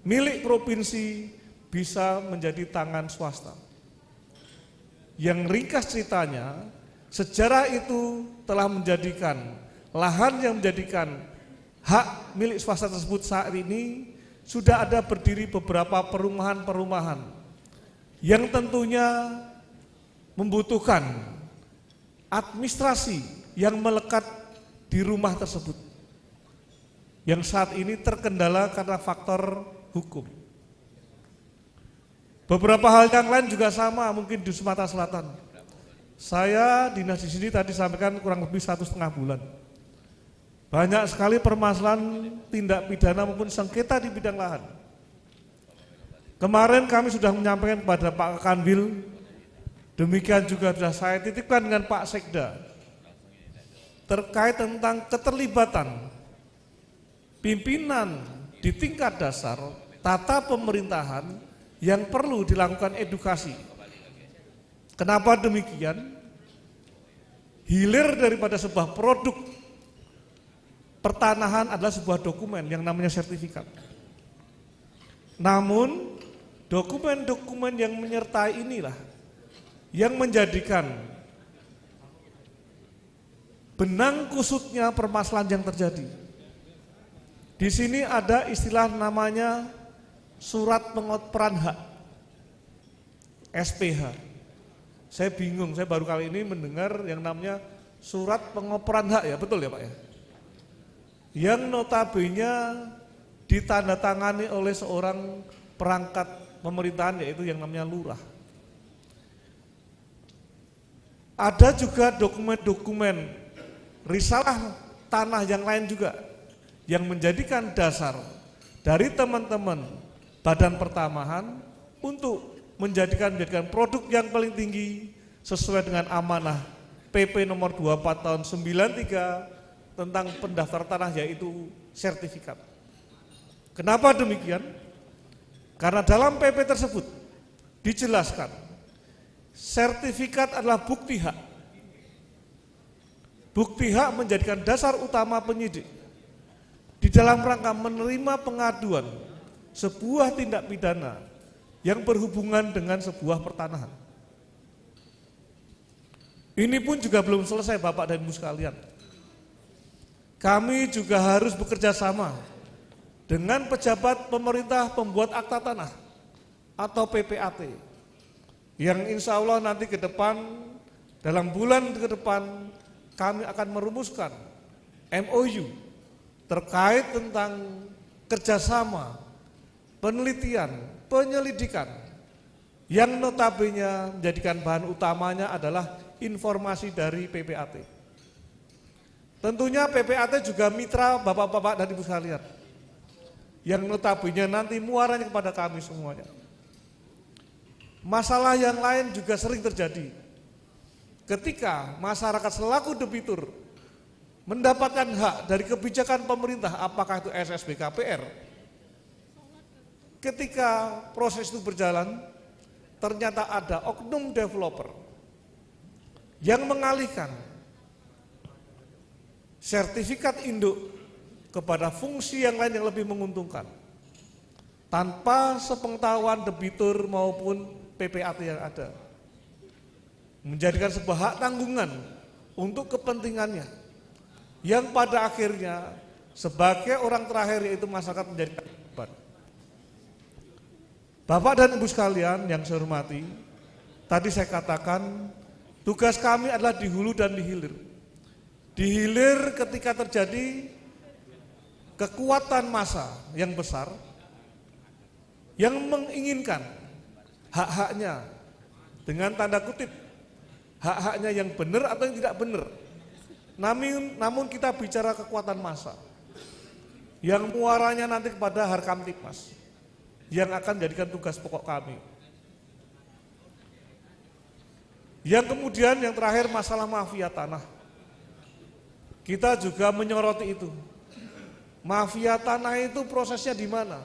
milik provinsi bisa menjadi tangan swasta. Yang ringkas ceritanya, sejarah itu telah menjadikan lahan yang menjadikan hak milik swasta tersebut saat ini sudah ada berdiri beberapa perumahan-perumahan yang tentunya membutuhkan administrasi yang melekat di rumah tersebut, yang saat ini terkendala karena faktor hukum. Beberapa hal yang lain juga sama mungkin di Sumatera Selatan. Saya dinas di sini tadi sampaikan kurang lebih 1,5 bulan. Banyak sekali permasalahan tindak pidana maupun sengketa di bidang lahan. Kemarin kami sudah menyampaikan kepada Pak Kanwil, demikian juga sudah saya titipkan dengan Pak Sekda terkait tentang keterlibatan pimpinan di tingkat dasar tata pemerintahan yang perlu dilakukan edukasi. Kenapa demikian? Hilir daripada sebuah produk pertanahan adalah sebuah dokumen yang namanya sertifikat. Namun dokumen-dokumen yang menyertai inilah yang menjadikan benang kusutnya permasalahan yang terjadi. Di sini ada istilah namanya surat pengoperan hak, SPH. Saya bingung, saya baru kali ini mendengar yang namanya surat pengoperan hak, ya betul ya Pak ya? Yang notabene ditandatangani oleh seorang perangkat pemerintahan, yaitu yang namanya lurah. Ada juga dokumen-dokumen risalah tanah yang lain juga yang menjadikan dasar dari teman-teman Badan Pertanahan untuk menjadikan produk yang paling tinggi sesuai dengan amanah PP nomor 24 tahun 93 tentang pendaftaran tanah, yaitu sertifikat. Kenapa demikian? Karena dalam PP tersebut dijelaskan sertifikat adalah bukti hak. Bukti hak menjadikan dasar utama penyidik di dalam rangka menerima pengaduan sebuah tindak pidana yang berhubungan dengan sebuah pertanahan. Ini pun juga belum selesai Bapak dan Ibu sekalian. Kami juga harus bekerja sama dengan pejabat pemerintah pembuat akta tanah atau PPAT, yang insya Allah nanti ke depan, dalam bulan ke depan kami akan merumuskan MOU terkait tentang kerjasama, penelitian, penyelidikan, yang notabene menjadikan bahan utamanya adalah informasi dari PPAT. Tentunya PPAT juga mitra Bapak-bapak dan Ibu sekalian, yang notabene nanti muaranya kepada kami semuanya. Masalah yang lain juga sering terjadi. ketika masyarakat selaku debitur mendapatkan hak dari kebijakan pemerintah, apakah itu SSB KPR, ketika proses itu berjalan, ternyata ada oknum developer yang mengalihkan sertifikat induk kepada fungsi yang lain yang lebih menguntungkan, tanpa sepengetahuan debitur maupun PPAT yang ada, menjadikan sebuah hak tanggungan untuk kepentingannya, yang pada akhirnya sebagai orang terakhir yaitu masyarakat menjadi korban. Bapak dan Ibu sekalian yang saya hormati, tadi saya katakan tugas kami adalah di hulu dan di hilir. Di hilir ketika terjadi kekuatan massa yang besar yang menginginkan hak-haknya dengan tanda kutip hak-haknya yang benar atau yang tidak benar. Namun kita bicara kekuatan massa yang muaranya nanti kepada Harkamtipmas yang akan jadikan tugas pokok kami. Yang kemudian yang terakhir masalah mafia tanah. Kita juga menyoroti itu. Mafia tanah itu prosesnya di mana?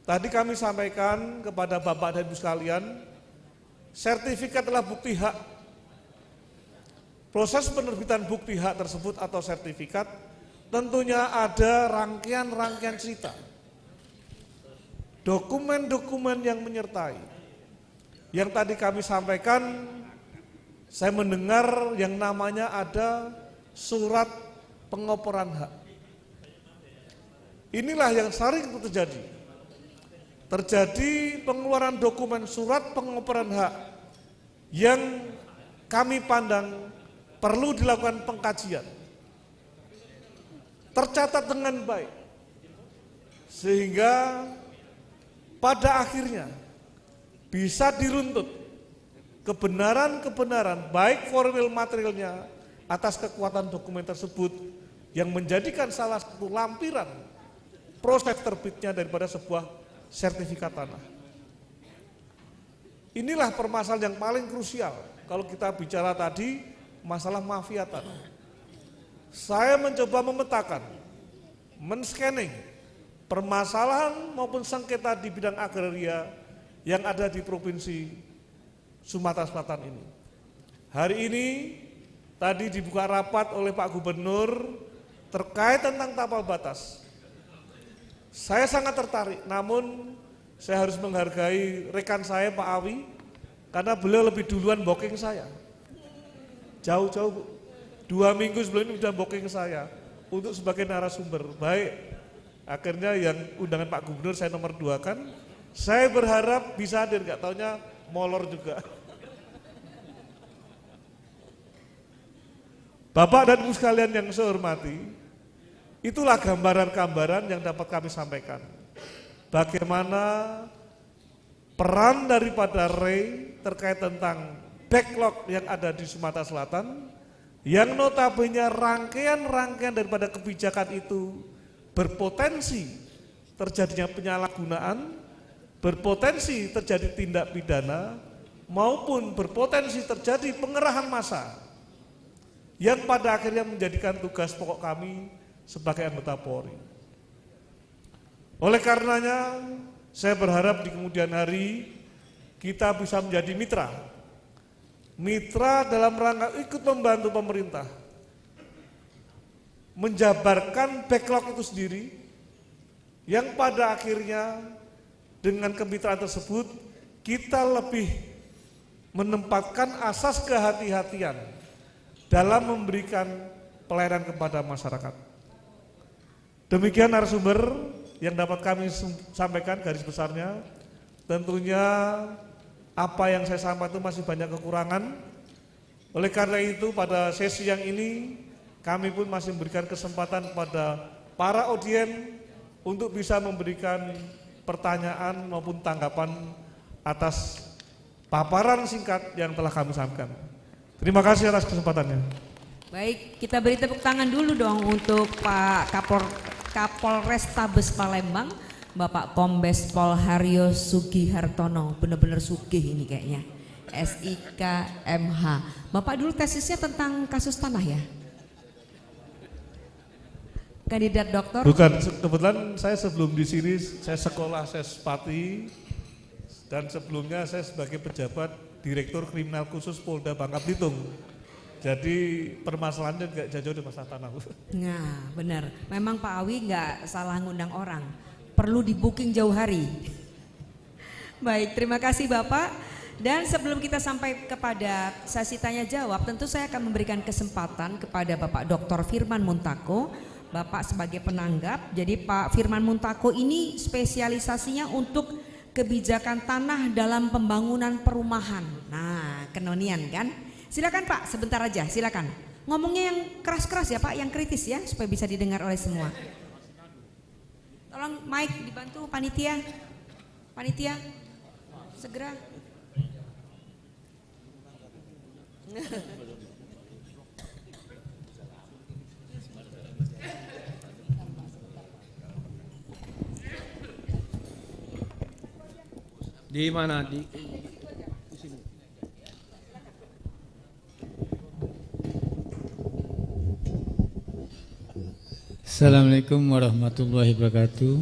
Tadi kami sampaikan kepada Bapak dan Ibu sekalian, sertifikat adalah bukti hak. Proses penerbitan bukti hak tersebut atau sertifikat tentunya ada rangkaian-rangkaian cerita. Dokumen-dokumen yang menyertai. Yang tadi kami sampaikan, saya mendengar yang namanya ada surat pengoporan hak. Inilah yang sering terjadi. Terjadi pengeluaran dokumen surat pengoporan hak yang kami pandang perlu dilakukan pengkajian. Tercatat dengan baik. Sehingga pada akhirnya bisa diruntut kebenaran-kebenaran baik formil materialnya atas kekuatan dokumen tersebut yang menjadikan salah satu lampiran proses terbitnya daripada sebuah sertifikat tanah. Inilah permasalahan yang paling krusial kalau kita bicara tadi masalah mafia tanah. Saya mencoba memetakan, men-scanning permasalahan maupun sengketa di bidang agraria yang ada di Provinsi Sumatera Selatan ini. Hari ini tadi dibuka rapat oleh Pak Gubernur terkait tentang tapal batas. Saya sangat tertarik, namun saya harus menghargai rekan saya Pak Awi karena beliau lebih duluan booking saya. Jauh-jauh, 2 minggu sebelum ini sudah booking saya untuk sebagai narasumber. Baik. Akhirnya yang undangan Pak Gubernur saya nomor 2 kan, saya berharap bisa hadir, gak taunya molor juga. Bapak dan Ibu sekalian yang saya hormati, itulah gambaran-gambaran yang dapat kami sampaikan. Bagaimana peran daripada REI terkait tentang backlog yang ada di Sumatera Selatan, yang notabene rangkaian-rangkaian daripada kebijakan itu berpotensi terjadinya penyalahgunaan, berpotensi terjadi tindak pidana, maupun berpotensi terjadi pengerahan massa yang pada akhirnya menjadikan tugas pokok kami sebagai anggota Polri. Oleh karenanya, saya berharap di kemudian hari kita bisa menjadi mitra dalam rangka ikut membantu pemerintah menjabarkan backlog itu sendiri, yang pada akhirnya dengan kemitraan tersebut kita lebih menempatkan asas kehati-hatian dalam memberikan pelayanan kepada masyarakat. Demikian narasumber yang dapat kami sampaikan garis besarnya. Tentunya apa yang saya sampaikan itu masih banyak kekurangan. Oleh karena itu pada sesi yang ini kami pun masih memberikan kesempatan kepada para audien untuk bisa memberikan pertanyaan maupun tanggapan atas paparan singkat yang telah kami sampaikan. Terima kasih atas kesempatannya. Baik, kita beri tepuk tangan dulu dong untuk Pak Kapolrestabes Palembang, Bapak Kombes Pol Haryo Sugihartono. Benar-benar sugih ini kayaknya. SIKMH. Bapak dulu tesisnya tentang kasus tanah ya? Kandidat doktor? Bukan, kebetulan saya sebelum di sini saya sekolah Sespati dan sebelumnya saya sebagai pejabat Direktur Kriminal Khusus Polda Bangka Belitung. Jadi permasalahannya nggak jauh-jauh dari masalah tanah. Nah benar, memang Pak Awi nggak salah ngundang orang, perlu di booking jauh hari. Baik, terima kasih Bapak. Dan sebelum kita sampai kepada sesi tanya jawab, tentu saya akan memberikan kesempatan kepada Bapak Dr. Firman Muntako, Bapak sebagai penanggap. Jadi Pak Firman Muntako ini spesialisasinya untuk kebijakan tanah dalam pembangunan perumahan. Nah, kenonian kan? Silakan Pak, sebentar aja, silakan. Ngomongnya yang keras-keras ya Pak, yang kritis ya, supaya bisa didengar oleh semua. Tolong mic dibantu panitia. Panitia, segera. Di mana? Di sini. Assalamualaikum warahmatullahi wabarakatuh.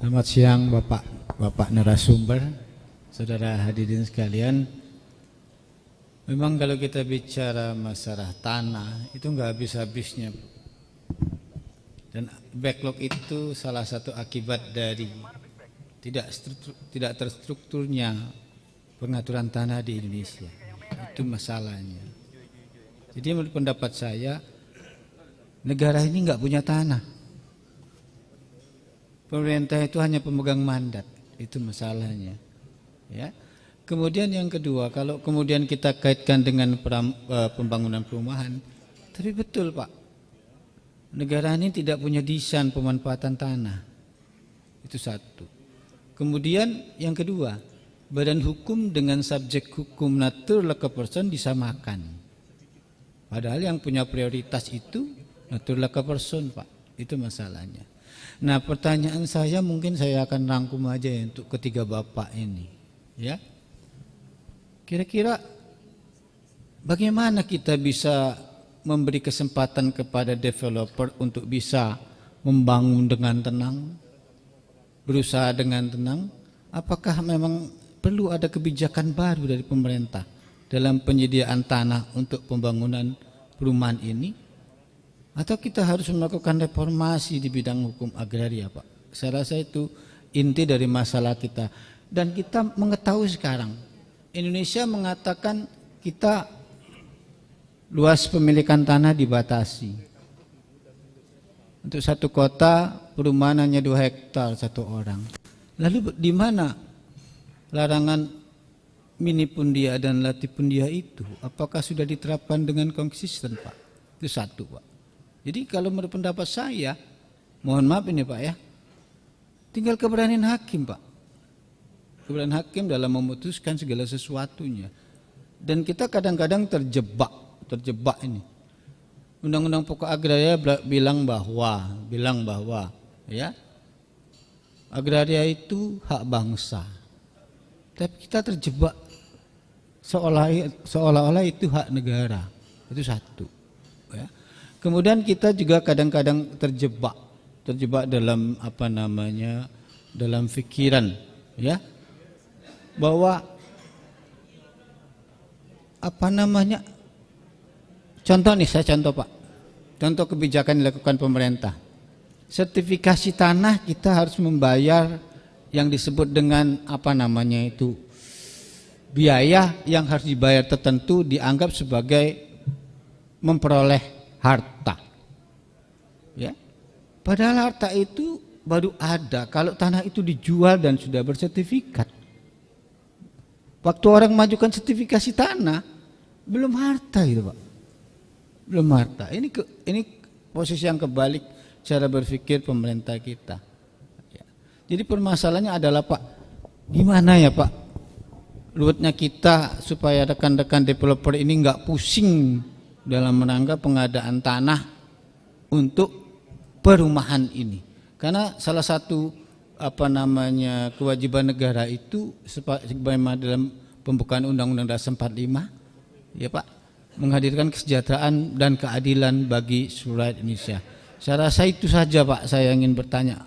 Selamat siang Bapak narasumber, saudara hadirin sekalian. Memang kalau kita bicara masalah tanah itu nggak habis-habisnya. Dan backlog itu salah satu akibat dari tidak terstrukturnya pengaturan tanah di Indonesia. Itu masalahnya. Jadi menurut pendapat saya, negara ini nggak punya tanah. Pemerintah itu hanya pemegang mandat, itu masalahnya. Ya. Kemudian yang kedua, kalau kemudian kita kaitkan dengan pembangunan perumahan, tapi betul Pak, negara ini tidak punya desain pemanfaatan tanah. Itu satu. Kemudian yang kedua, badan hukum dengan subjek hukum natural legal person disamakan. Padahal yang punya prioritas itu natural legal person Pak, itu masalahnya. Nah pertanyaan saya mungkin saya akan rangkum aja ya untuk ketiga Bapak ini. Ya, kira-kira bagaimana kita bisa memberi kesempatan kepada developer untuk bisa membangun dengan tenang, berusaha dengan tenang? Apakah memang perlu ada kebijakan baru dari pemerintah dalam penyediaan tanah untuk pembangunan perumahan ini? Atau kita harus melakukan reformasi di bidang hukum agraria Pak? Saya rasa itu inti dari masalah kita. Dan kita mengetahui sekarang Indonesia mengatakan kita luas pemilikan tanah dibatasi. Untuk satu kota perumahan hanya 2 hektar satu orang. Lalu di mana larangan mini pundia dan latifundia itu? Apakah sudah diterapkan dengan konsisten Pak? Itu satu Pak. Jadi kalau menurut pendapat saya, mohon maaf ini Pak ya, tinggal keberanian hakim Pak. Keberanian hakim dalam memutuskan segala sesuatunya. Dan kita kadang-kadang terjebak ini. Undang-undang pokok agraria bilang bahwa ya, agraria itu hak bangsa. Tapi kita terjebak seolah-olah itu hak negara. Itu satu. Ya. Kemudian kita juga kadang-kadang terjebak dalam dalam pikiran, ya, bahwa contoh nih, saya contoh Pak, contoh kebijakan dilakukan pemerintah. Sertifikasi tanah kita harus membayar yang disebut dengan biaya yang harus dibayar tertentu dianggap sebagai memperoleh harta. Ya. Padahal harta itu baru ada kalau tanah itu dijual dan sudah bersertifikat. Waktu orang majukan sertifikasi tanah belum harta gitu Pak. Belum harta. Ini posisi yang kebalik cara berpikir pemerintah kita. Ya. Jadi permasalahannya adalah Pak, gimana ya Pak ruwetnya kita supaya rekan-rekan developer ini nggak pusing dalam rangka pengadaan tanah untuk perumahan ini. Karena salah satu kewajiban negara itu sebagaimana dalam pembukaan Undang-Undang Dasar 45, ya Pak, menghadirkan kesejahteraan dan keadilan bagi seluruh rakyat Indonesia. Saya rasa itu saja Pak, saya ingin bertanya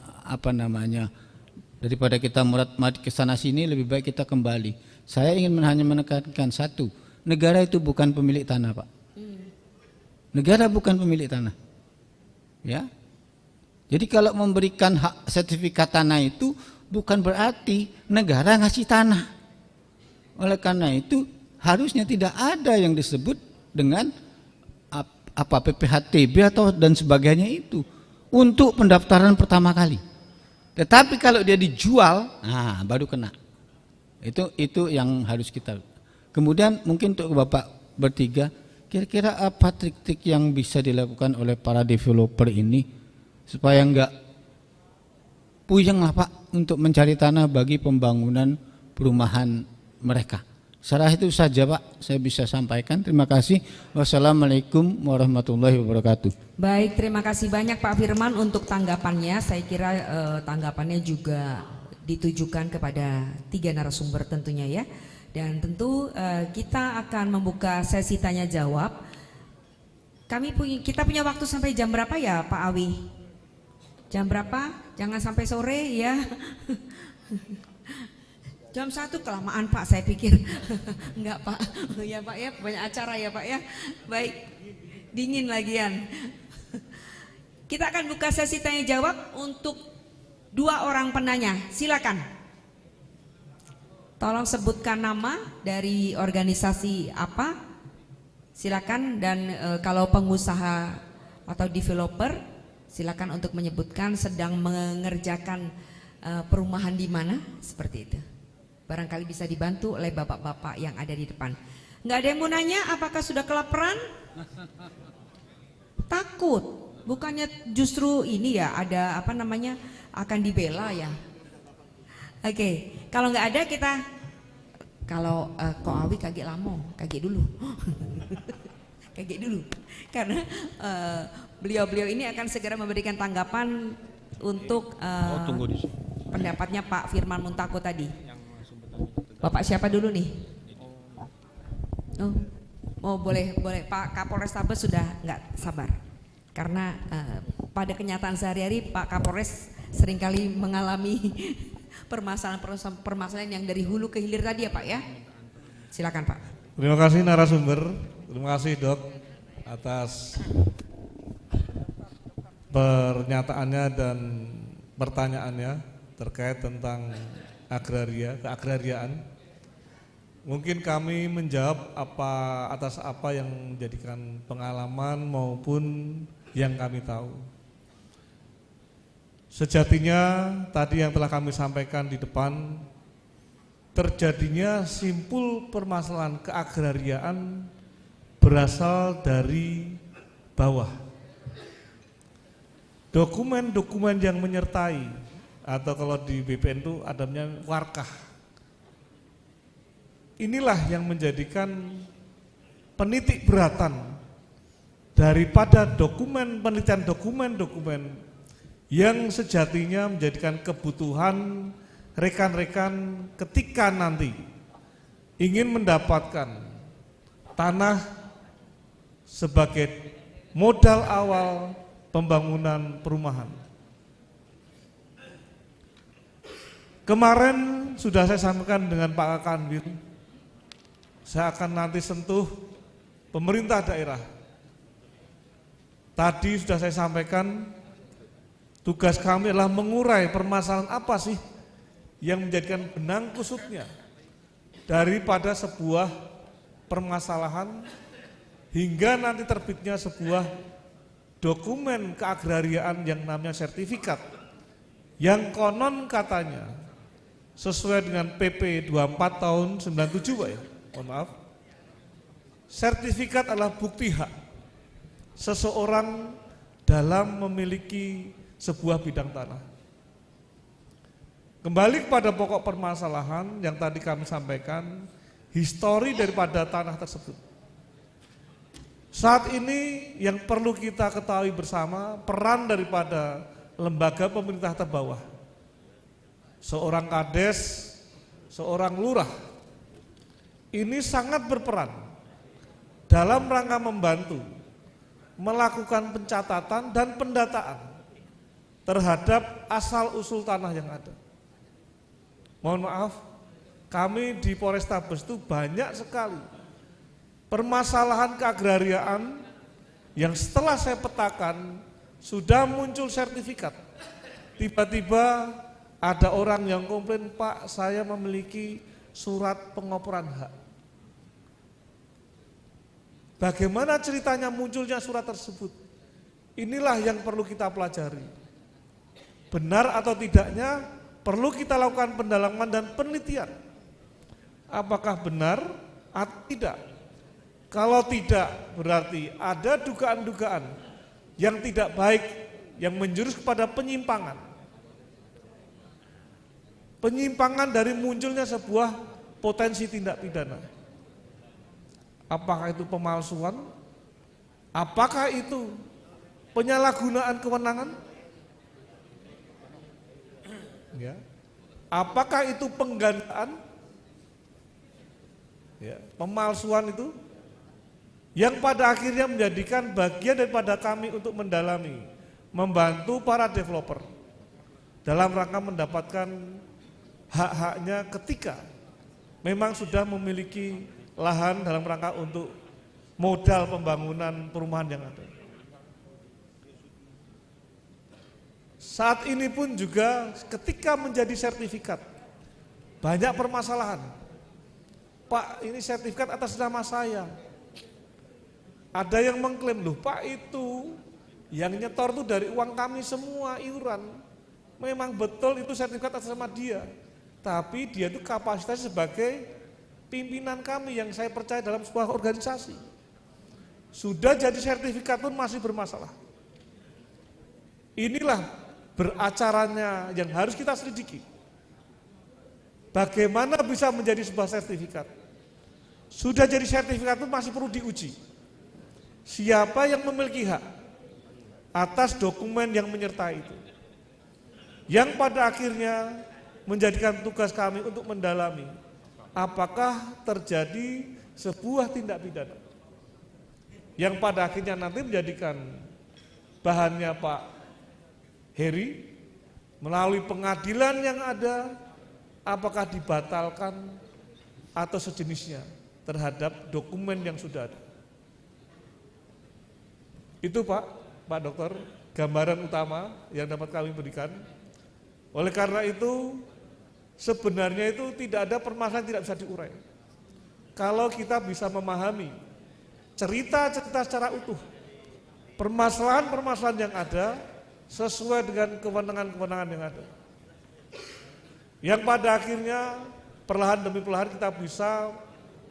daripada kita murat-marit ke sana sini, lebih baik kita kembali. Saya ingin hanya menekankan satu, negara itu bukan pemilik tanah Pak. Negara bukan pemilik tanah. Ya. Jadi kalau memberikan hak sertifikat tanah itu bukan berarti negara ngasih tanah. Oleh karena itu harusnya tidak ada yang disebut dengan PPHTB atau dan sebagainya itu untuk pendaftaran pertama kali. Tetapi kalau dia dijual, baru kena. Itu yang harus kita. Kemudian mungkin untuk Bapak bertiga, kira-kira apa trik-trik yang bisa dilakukan oleh para developer ini supaya enggak puyeng lah Pak untuk mencari tanah bagi pembangunan perumahan mereka. Saya rasa itu saja Pak, saya bisa sampaikan. Terima kasih. Wassalamualaikum warahmatullahi wabarakatuh. Baik, terima kasih banyak Pak Firman untuk tanggapannya. Saya kira tanggapannya juga ditujukan kepada 3 narasumber tentunya ya. Dan tentu kita akan membuka sesi tanya jawab. Kita punya waktu sampai jam berapa ya Pak Awi? Jam berapa? Jangan sampai sore ya. Jam 1 kelamaan Pak, saya pikir. Enggak Pak. Ya Pak ya, banyak acara ya Pak ya. Baik, dingin lagian. Kita akan buka sesi tanya jawab untuk 2 orang penanya. Silakan. Tolong sebutkan nama dari organisasi apa. Silakan, dan kalau pengusaha atau developer silakan untuk menyebutkan sedang mengerjakan perumahan di mana, seperti itu. Barangkali bisa dibantu oleh bapak-bapak yang ada di depan. Nggak ada yang mau nanya apakah sudah kelaparan? Takut, bukannya justru ini ya ada akan dibela ya. Oke, kalau nggak ada kita, kalau Ko Awi kaget lamo, kaget dulu. Kaget dulu, karena beliau-beliau ini akan segera memberikan tanggapan untuk pendapatnya Pak Firman Muntako tadi. Bapak siapa dulu nih? Boleh Pak Kapolres Tabes sudah nggak sabar, karena pada kenyataan sehari-hari Pak Kapolres seringkali mengalami permasalahan yang dari hulu ke hilir tadi ya Pak ya. Silakan Pak. Terima kasih narasumber, terima kasih Dok atas pernyataannya dan pertanyaannya terkait tentang keagrariaan. Mungkin kami menjawab atas apa yang menjadikan pengalaman maupun yang kami tahu. Sejatinya tadi yang telah kami sampaikan di depan, terjadinya simpul permasalahan keagrariaan berasal dari bawah. Dokumen-dokumen yang menyertai, atau kalau di BPN itu adanya warkah. Inilah yang menjadikan penitik beratan daripada penelitian dokumen-dokumen yang sejatinya menjadikan kebutuhan rekan-rekan ketika nanti ingin mendapatkan tanah sebagai modal awal pembangunan perumahan. Kemarin sudah saya sampaikan dengan Pak Kanwil, saya akan nanti sentuh pemerintah daerah. Tadi sudah saya sampaikan, tugas kami adalah mengurai permasalahan apa sih yang menjadikan benang kusutnya daripada sebuah permasalahan hingga nanti terbitnya sebuah dokumen keagrariaan yang namanya sertifikat, yang konon katanya sesuai dengan PP 24 tahun 97 Pak ya, mohon maaf, sertifikat adalah bukti hak seseorang dalam memiliki sebuah bidang tanah. Kembali kepada pokok permasalahan yang tadi kami sampaikan, histori daripada tanah tersebut. Saat ini yang perlu kita ketahui bersama, peran daripada lembaga pemerintah terbawah, seorang kades, seorang lurah, ini sangat berperan dalam rangka membantu melakukan pencatatan dan pendataan terhadap asal-usul tanah yang ada. Mohon maaf, kami di Polrestabes itu banyak sekali permasalahan keagrariaan yang setelah saya petakan sudah muncul sertifikat. Tiba-tiba ada orang yang komplain, Pak, saya memiliki surat pengoporan hak. Bagaimana ceritanya munculnya surat tersebut? Inilah yang perlu kita pelajari. Benar atau tidaknya perlu kita lakukan pendalaman dan penelitian. Apakah benar atau tidak? Kalau tidak, berarti ada dugaan-dugaan yang tidak baik yang menjurus kepada penyimpangan. Penyimpangan dari munculnya sebuah potensi tindak pidana. Apakah itu pemalsuan? Apakah itu penyalahgunaan kewenangan? Ya. Apakah itu penggandaan? Ya, pemalsuan itu yang pada akhirnya menjadikan bagian daripada kami untuk mendalami, membantu para developer dalam rangka mendapatkan hak-haknya ketika memang sudah memiliki lahan dalam rangka untuk modal pembangunan perumahan yang ada. Saat ini pun juga ketika menjadi sertifikat, banyak permasalahan. Pak, ini sertifikat atas nama saya. Ada yang mengklaim, loh Pak, itu yang nyetor itu dari uang kami semua, iuran. Memang betul itu sertifikat atas nama dia. Tapi dia itu kapasitas sebagai pimpinan kami yang saya percaya dalam sebuah organisasi. Sudah jadi sertifikat pun masih bermasalah. Inilah beracaranya yang harus kita selidiki. Bagaimana bisa menjadi sebuah sertifikat? Sudah jadi sertifikat pun masih perlu diuji. Siapa yang memiliki hak atas dokumen yang menyertai itu? Yang pada akhirnya menjadikan tugas kami untuk mendalami apakah terjadi sebuah tindak pidana yang pada akhirnya nanti menjadikan bahannya Pak Heri melalui pengadilan yang ada, apakah dibatalkan atau sejenisnya terhadap dokumen yang sudah ada. Itu Pak Dokter, gambaran utama yang dapat kami berikan. Oleh karena itu, sebenarnya itu tidak ada permasalahan yang tidak bisa diurai. Kalau kita bisa memahami cerita-cerita secara utuh, permasalahan-permasalahan yang ada sesuai dengan kewenangan-kewenangan yang ada. Yang pada akhirnya perlahan demi perlahan kita bisa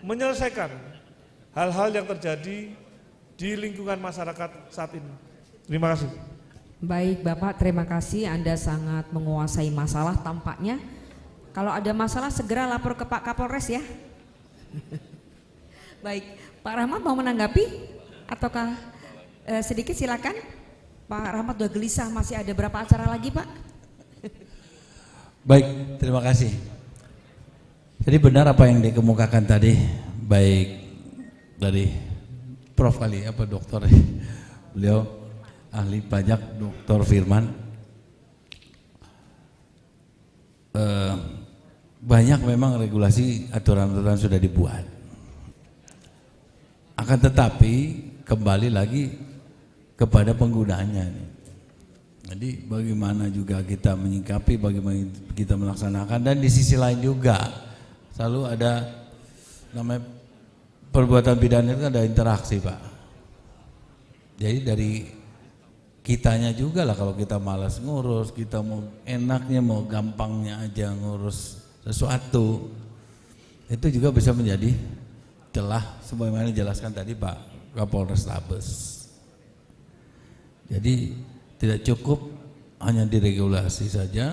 menyelesaikan hal-hal yang terjadi di lingkungan masyarakat saat ini. Terima kasih. Baik Bapak, terima kasih. Anda sangat menguasai masalah tampaknya. Kalau ada masalah segera lapor ke Pak Kapolres ya. Baik, Pak Rahmat mau menanggapi? Ataukah sedikit silakan? Pak Rahmat udah gelisah, masih ada berapa acara lagi Pak? Baik, terima kasih. Jadi benar apa yang dikemukakan tadi, baik dari Prof kali apa dokter, beliau ahli pajak Dr. Firman. Banyak memang regulasi aturan-aturan sudah dibuat. Akan tetapi kembali lagi kepada penggunaannya. Jadi bagaimana juga kita menyikapi, bagaimana kita melaksanakan, dan di sisi lain juga selalu ada namanya perbuatan pidana itu ada interaksi Pak. Jadi dari kitanya juga lah, kalau kita malas ngurus, kita mau enaknya, mau gampangnya aja ngurus sesuatu, itu juga bisa menjadi celah sebagaimana dijelaskan tadi Pak Kapolres Tabes. Jadi tidak cukup hanya diregulasi saja,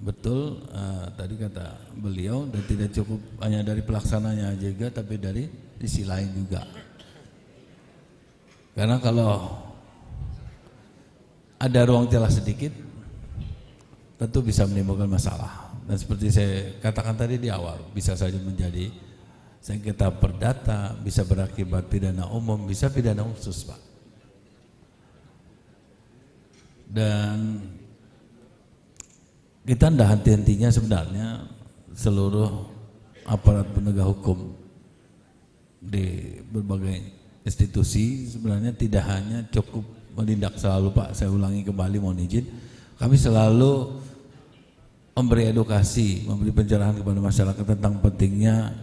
betul tadi kata beliau, dan tidak cukup hanya dari pelaksananya juga, tapi dari sisi lain juga. Karena kalau ada ruang celah sedikit, tentu bisa menimbulkan masalah. Dan seperti saya katakan tadi di awal, bisa saja menjadi sengketa perdata, bisa berakibat pidana umum, bisa pidana khusus, Pak. Dan kita tidak henti-hentinya sebenarnya seluruh aparat penegak hukum di berbagai institusi sebenarnya tidak hanya cukup menindak selalu, Pak, saya ulangi kembali, mohon izin, kami selalu memberi edukasi, memberi pencerahan kepada masyarakat tentang pentingnya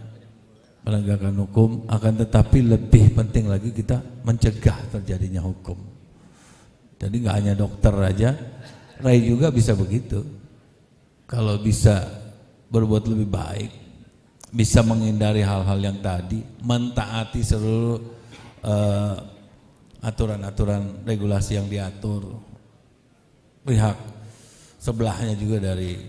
penegakan hukum, akan tetapi lebih penting lagi kita mencegah terjadinya hukum. Jadi nggak hanya dokter aja, Rai juga bisa begitu. Kalau bisa berbuat lebih baik, bisa menghindari hal-hal yang tadi, mentaati seluruh aturan-aturan regulasi yang diatur, pihak sebelahnya juga dari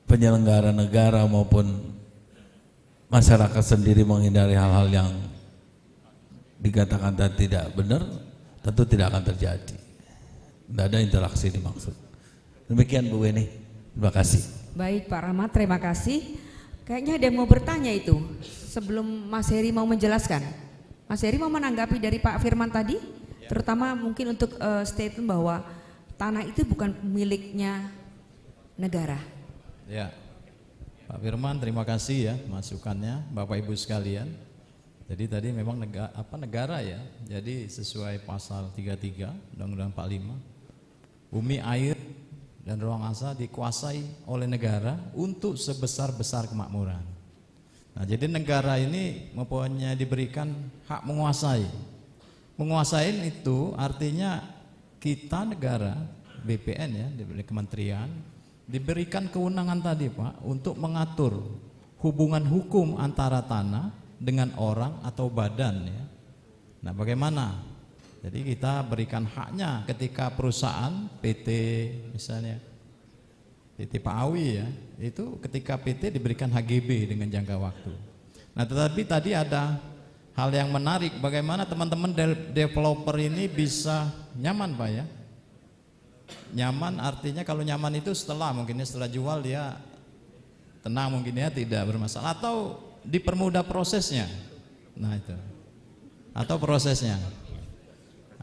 penyelenggara negara maupun masyarakat sendiri menghindari hal-hal yang dikatakan tadi tidak benar, tentu tidak akan terjadi. Tidak ada interaksi dimaksud. Demikian Bu Weni, terima kasih. Baik Pak Rahmat, terima kasih. Kayaknya ada yang mau bertanya itu sebelum Mas Heri mau menjelaskan. Mas Heri mau menanggapi dari Pak Firman tadi, terutama mungkin untuk statement bahwa tanah itu bukan miliknya negara. Ya, Pak Firman, terima kasih ya masukannya, Bapak Ibu sekalian. Jadi tadi memang negara ya. Jadi sesuai pasal 33 Undang-Undang 45, bumi, air, dan ruang angkasa dikuasai oleh negara untuk sebesar-besar kemakmuran. Nah, jadi negara ini mempunyai diberikan hak menguasai. Menguasai itu artinya kita negara, BPN ya, diberi kementerian, diberikan kewenangan tadi Pak untuk mengatur hubungan hukum antara tanah dengan orang atau badan ya. Nah, bagaimana? Jadi kita berikan haknya ketika perusahaan PT misalnya PT Pak Awi ya, itu ketika PT diberikan HGB dengan jangka waktu. Nah, tetapi tadi ada hal yang menarik, bagaimana teman-teman developer ini bisa nyaman Pak ya. Nyaman artinya kalau nyaman itu setelah jual dia tenang, mungkin ya tidak bermasalah, atau dipermudah prosesnya. Nah itu, atau prosesnya.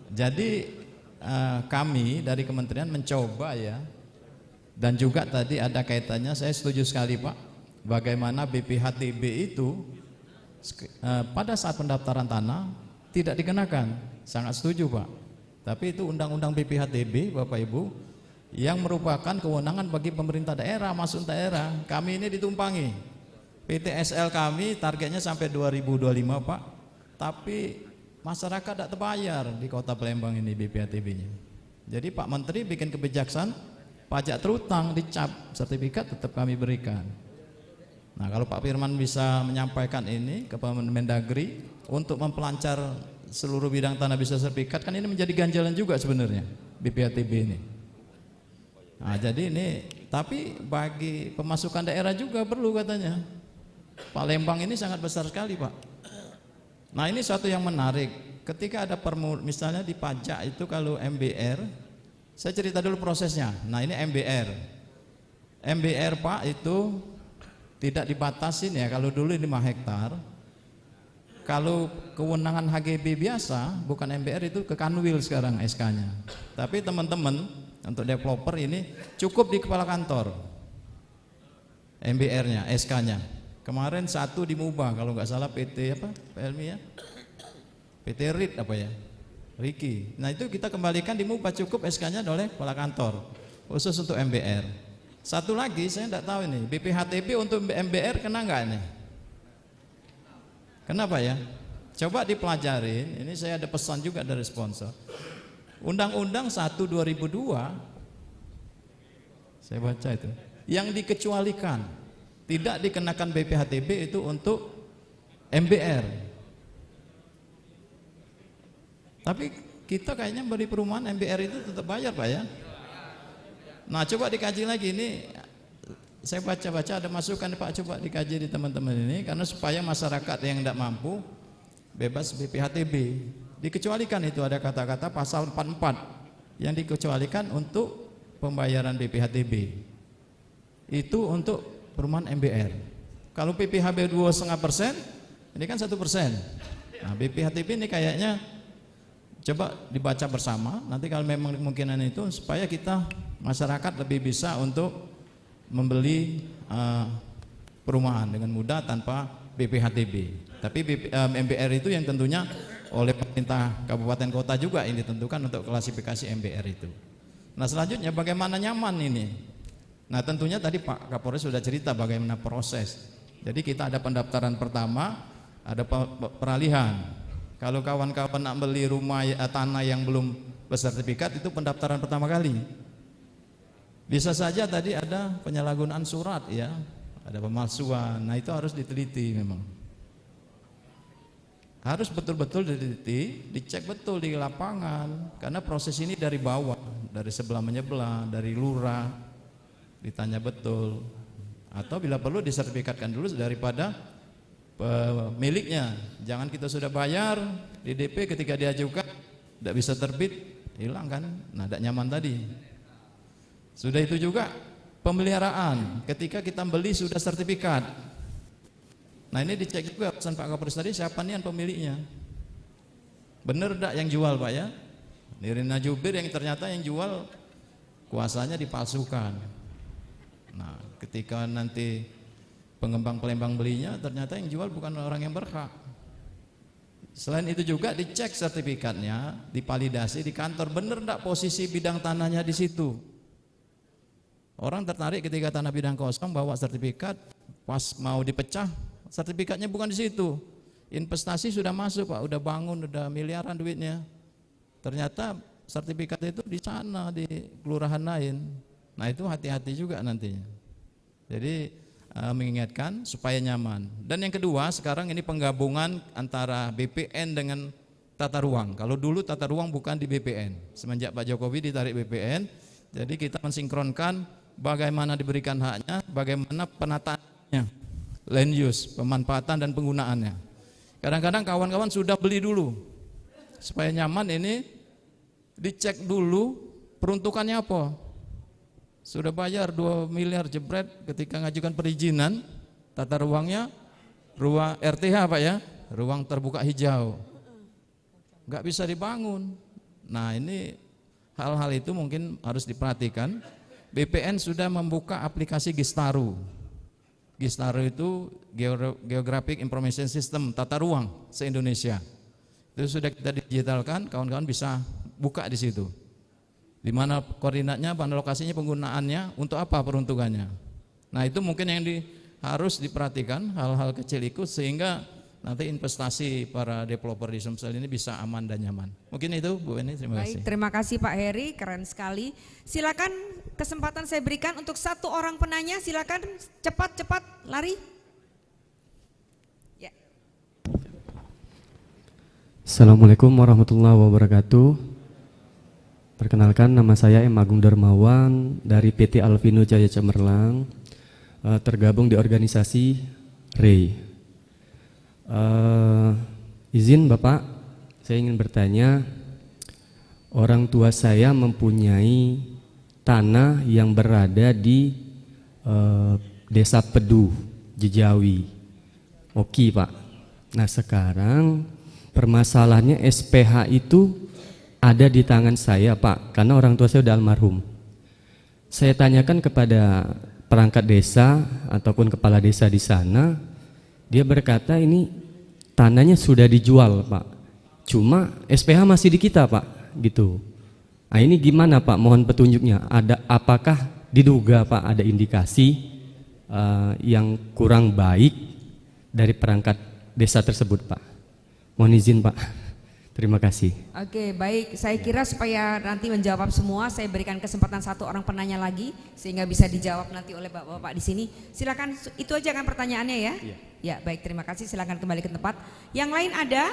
Jadi kami dari kementerian mencoba ya, dan juga tadi ada kaitannya, saya setuju sekali Pak, bagaimana BPHTB itu pada saat pendaftaran tanah tidak dikenakan, sangat setuju Pak. Tapi itu undang-undang BPHTB Bapak Ibu yang merupakan kewenangan bagi pemerintah daerah, masuk daerah. Kami ini ditumpangi. PTSL kami targetnya sampai 2025 Pak, tapi masyarakat tidak terbayar di Kota Palembang ini BPHTB-nya. Jadi Pak Menteri bikin kebijaksanaan, pajak terutang dicap, sertifikat tetap kami berikan. Nah, kalau Pak Firman bisa menyampaikan ini ke Mendagri untuk mempelancar seluruh bidang tanah bisa sertifikat, kan ini menjadi ganjalan juga sebenarnya BPHTB ini. Nah, jadi ini, tapi bagi pemasukan daerah juga perlu katanya. Palembang ini sangat besar sekali Pak. Nah, ini suatu yang menarik. Ketika ada misalnya di pajak itu kalau MBR, saya cerita dulu prosesnya. Nah, ini MBR. MBR Pak itu tidak dibatasin ya, kalau dulu 5 hektar. Kalau kewenangan HGB biasa, bukan MBR, itu ke Kanwil sekarang SK-nya. Tapi teman-teman untuk developer ini cukup di kepala kantor MBR-nya, SK-nya. Kemarin satu dimubah kalau nggak salah PT apa? PLMI ya? PT RIT apa ya? Riki. Nah, itu kita kembalikan dimubah, cukup SK-nya oleh kepala kantor khusus untuk MBR. Satu lagi saya tidak tahu ini, BPHTB untuk MBR kena nggak ini? Kenapa ya? Coba dipelajarin. Ini saya ada pesan juga dari sponsor. Undang-Undang 1/2002 saya baca itu, yang dikecualikan tidak dikenakan BPHTB itu untuk MBR. Tapi kita kayaknya beri perumahan MBR itu tetap bayar Pak ya. Nah, coba dikaji lagi ini. Saya baca-baca ada masukan Pak, coba dikaji di teman-teman ini, karena supaya masyarakat yang tidak mampu bebas BPHTB. Dikecualikan itu, ada kata-kata pasal 44 yang dikecualikan untuk pembayaran BPHTB. Itu untuk perumahan MBR. Kalau PPHB 2,5%, ini kan 1%. Nah, BPHTB ini kayaknya coba dibaca bersama. Nanti kalau memang kemungkinan itu, supaya kita masyarakat lebih bisa untuk membeli perumahan dengan mudah tanpa BPHTB. Tapi MBR itu yang tentunya oleh pemerintah kabupaten kota juga yang ditentukan untuk klasifikasi MBR itu. Nah, selanjutnya bagaimana nyaman ini? Nah, tentunya tadi Pak Kapolres sudah cerita bagaimana proses. Jadi kita ada pendaftaran pertama, ada peralihan. Kalau kawan-kawan nak beli rumah tanah yang belum bersertifikat, itu pendaftaran pertama kali. Bisa saja tadi ada penyalahgunaan surat ya, ada pemalsuan. Nah, itu harus diteliti memang. Harus betul-betul diteliti, dicek betul di lapangan, karena proses ini dari bawah, dari sebelah menyebelah, dari lurah, ditanya betul, atau bila perlu disertifikatkan dulu daripada pemiliknya. Jangan kita sudah bayar di DP, ketika diajukan tidak bisa terbit, hilang kan? Nah, tidak nyaman tadi. Sudah itu juga pemeliharaan, ketika kita beli sudah sertifikat. Nah, ini dicek juga pesan Pak Kapolres tadi, siapa nih pemiliknya, bener tidak yang jual Pak ya? Nirina Jubir yang ternyata yang jual kuasanya dipalsukan. Nah, ketika nanti pengembang Palembang belinya, ternyata yang jual bukan orang yang berhak. Selain itu juga dicek sertifikatnya, dipalidasi di kantor, bener tidak posisi bidang tanahnya di situ. Orang tertarik ketika tanah bidang kosong, bawa sertifikat, pas mau dipecah, sertifikatnya bukan di situ. Investasi sudah masuk Pak, udah bangun, udah miliaran duitnya. Ternyata sertifikat itu di sana, di kelurahan lain. Nah, itu hati-hati juga nantinya. Jadi mengingatkan supaya nyaman. Dan yang kedua, sekarang ini penggabungan antara BPN dengan tata ruang. Kalau dulu tata ruang bukan di BPN, semenjak Pak Jokowi ditarik BPN, jadi kita mensinkronkan bagaimana diberikan haknya, bagaimana penataannya, land use, pemanfaatan dan penggunaannya. Kadang-kadang kawan-kawan sudah beli dulu, supaya nyaman ini dicek dulu peruntukannya apa. Sudah bayar 2 miliar jebret, ketika ngajukan perizinan, tata ruangnya ruang RTH Pak ya, ruang terbuka hijau, nggak bisa dibangun. Nah, ini hal-hal itu mungkin harus diperhatikan. BPN sudah membuka aplikasi Gistaru. Gistaru itu Geographic Information System, tata ruang se-Indonesia. Itu sudah kita digitalkan, kawan-kawan bisa buka di situ. Di mana koordinatnya, mana lokasinya, penggunaannya, untuk apa peruntukannya. Nah, itu mungkin yang harus diperhatikan, hal-hal kecil itu, sehingga nanti investasi para developer di Sumsel ini bisa aman dan nyaman. Mungkin itu Bu Eni, terima kasih. Baik, terima kasih Pak Heri, keren sekali. Silakan kesempatan saya berikan untuk 1 orang penanya, silakan cepat-cepat lari. Ya. Assalamualaikum warahmatullahi wabarakatuh. Perkenalkan, nama saya M. Agung Darmawan dari PT Alvino Jaya Cemerlang, tergabung di organisasi REI. Izin Bapak, saya ingin bertanya, orang tua saya mempunyai tanah yang berada di Desa Pedu, Jejawi, Oki Pak. Nah, sekarang permasalahannya SPH itu ada di tangan saya Pak, karena orang tua saya sudah almarhum. Saya tanyakan kepada perangkat desa ataupun kepala desa di sana, dia berkata ini tanahnya sudah dijual Pak, cuma SPH masih di kita Pak, gitu. Nah, ini gimana Pak, mohon petunjuknya. Apakah diduga Pak ada indikasi yang kurang baik dari perangkat desa tersebut Pak? Mohon izin Pak. Terima kasih. Oke, baik. Saya kira supaya nanti menjawab semua, saya berikan kesempatan 1 orang penanya lagi sehingga bisa dijawab nanti oleh Bapak-bapak di sini. Silakan, itu aja kan pertanyaannya ya? Iya. Ya, baik, terima kasih. Silakan kembali ke tempat. Yang lain ada?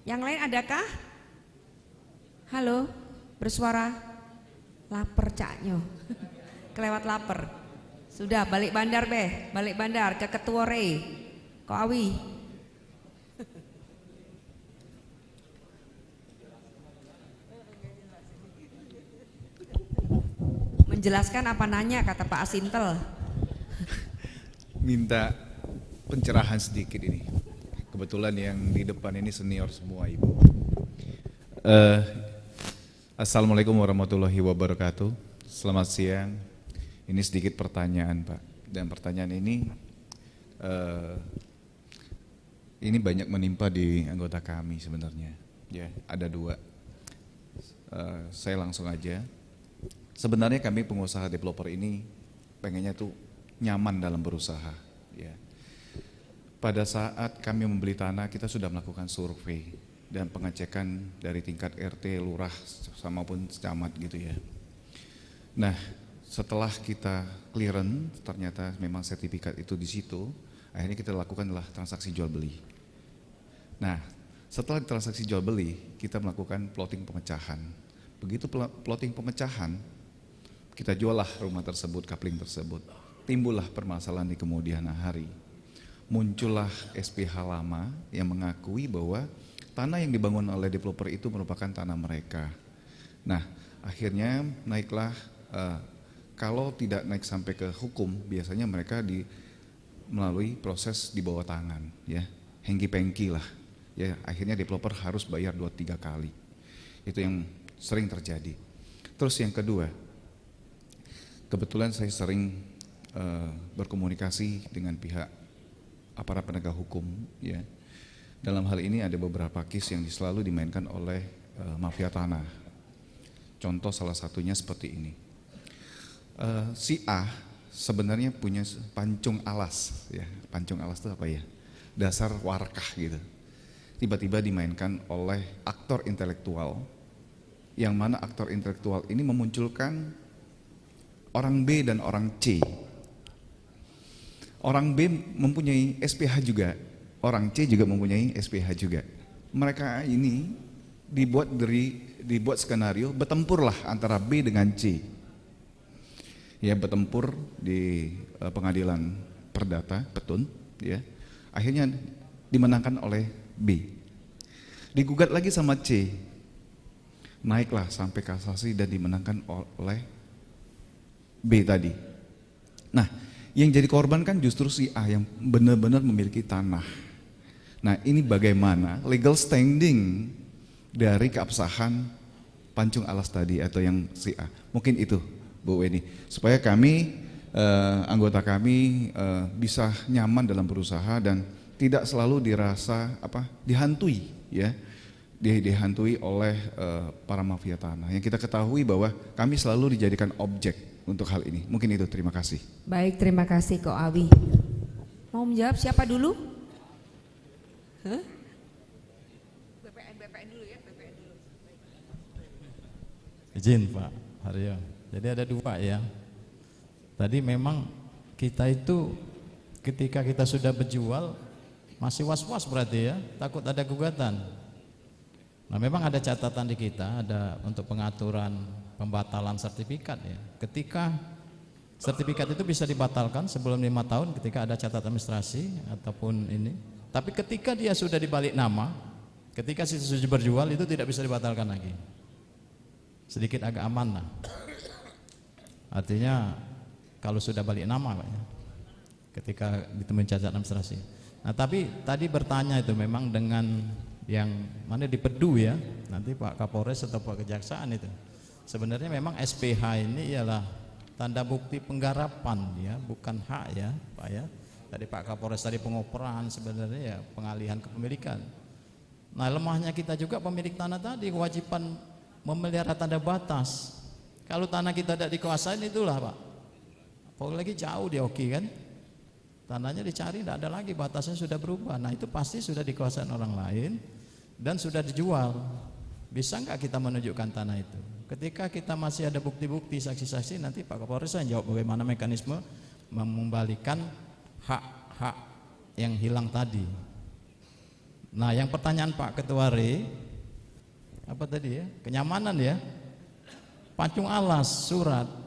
Yang lain adakah? Halo, bersuara. Laper caknyo. Kelewat lapar. Sudah, balik bandar Beh, balik bandar ke Ketua Rei. Ko Awi. Menjelaskan apa nanya, kata Pak Asintel. minta pencerahan sedikit ini. Kebetulan yang di depan ini senior semua, Ibu. Assalamualaikum warahmatullahi wabarakatuh. Selamat siang. Ini sedikit pertanyaan, Pak. Dan pertanyaan ini banyak menimpa di anggota kami sebenarnya. Ya, ada dua. Saya langsung aja. Sebenarnya kami pengusaha developer ini pengennya tuh nyaman dalam berusaha. Ya. Pada saat kami membeli tanah, kita sudah melakukan survei dan pengecekan dari tingkat RT, lurah, sama pun camat gitu ya. Nah, setelah kita clearance, ternyata memang sertifikat itu di situ. Akhirnya kita lakukan adalah transaksi jual beli. Nah, setelah transaksi jual beli, kita melakukan plotting pemecahan. Begitu plotting pemecahan, kita juallah rumah tersebut, coupling tersebut. Timbullah permasalahan di kemudian hari. Muncullah SPH lama yang mengakui bahwa tanah yang dibangun oleh developer itu merupakan tanah mereka. Nah, akhirnya naiklah, kalau tidak naik sampai ke hukum, biasanya mereka melalui proses di bawah tangan, ya, hengki-pengki lah. Ya, akhirnya developer harus bayar 2-3 kali. Itu yang sering terjadi. Terus yang kedua, kebetulan saya sering berkomunikasi dengan pihak aparat penegak hukum, ya. Dalam hal ini ada beberapa case yang selalu dimainkan oleh mafia tanah. Contoh salah satunya seperti ini. Si A sebenarnya punya pancung alas, ya. Pancung alas itu apa ya? Dasar warkah gitu. Tiba-tiba dimainkan oleh aktor intelektual, yang mana aktor intelektual ini memunculkan orang B dan orang C. Orang B mempunyai SPH juga, orang C juga mempunyai SPH juga. Mereka ini dibuat skenario bertempurlah antara B dengan C. Ya, bertempur di pengadilan perdata Petun, ya. Akhirnya dimenangkan oleh B. Digugat lagi sama C. Naiklah sampai kasasi dan dimenangkan oleh B tadi. Nah, yang jadi korban kan justru si A yang benar-benar memiliki tanah. Nah, ini bagaimana legal standing dari keabsahan pancung alas tadi atau yang si A. Mungkin itu, Bu Weni, supaya kami, anggota kami bisa nyaman dalam berusaha dan tidak selalu dirasa dihantui, ya. Dihantui oleh para mafia tanah. Yang kita ketahui bahwa kami selalu dijadikan objek untuk hal ini. Mungkin itu, terima kasih. Baik, terima kasih Ko Awi. Mau menjawab siapa dulu? BPN dulu ya, BPN dulu. Izin Pak Haryo. Jadi ada dua ya. Tadi memang kita itu ketika kita sudah berjual masih was-was berarti ya, takut ada gugatan. Nah, memang ada catatan di kita, ada untuk pengaturan pembatalan sertifikat ya. Ketika sertifikat itu bisa dibatalkan sebelum 5 tahun ketika ada catatan administrasi ataupun ini. Tapi ketika dia sudah dibalik nama, ketika sudah berjual itu tidak bisa dibatalkan lagi. Sedikit agak aman lah. Artinya kalau sudah balik nama Pak ya, ketika ditemukan catatan administrasi. Nah, tapi tadi bertanya itu memang dengan yang mana di Pedu ya, nanti Pak Kapolres atau Pak Kejaksaan itu. Sebenarnya memang SPH ini ialah tanda bukti penggarapan ya, bukan hak ya Pak ya. Tadi Pak Kapolres tadi pengoperan sebenarnya ya pengalihan kepemilikan. Nah, lemahnya kita juga pemilik tanah tadi kewajiban memelihara tanda batas. Kalau tanah kita tidak dikuasain itulah Pak. Apalagi jauh di Oki kan. Tanahnya dicari tidak ada lagi, batasnya sudah berubah. Nah, itu pasti sudah dikuasai orang lain dan sudah dijual. Bisa enggak kita menunjukkan tanah itu? Ketika kita masih ada bukti-bukti, saksi-saksi, nanti Pak Kapolres saya jawab bagaimana mekanisme mengembalikan hak-hak yang hilang tadi. Nah, yang pertanyaan Pak Ketua RE apa tadi ya? Kenyamanan ya. Pancung alas surat.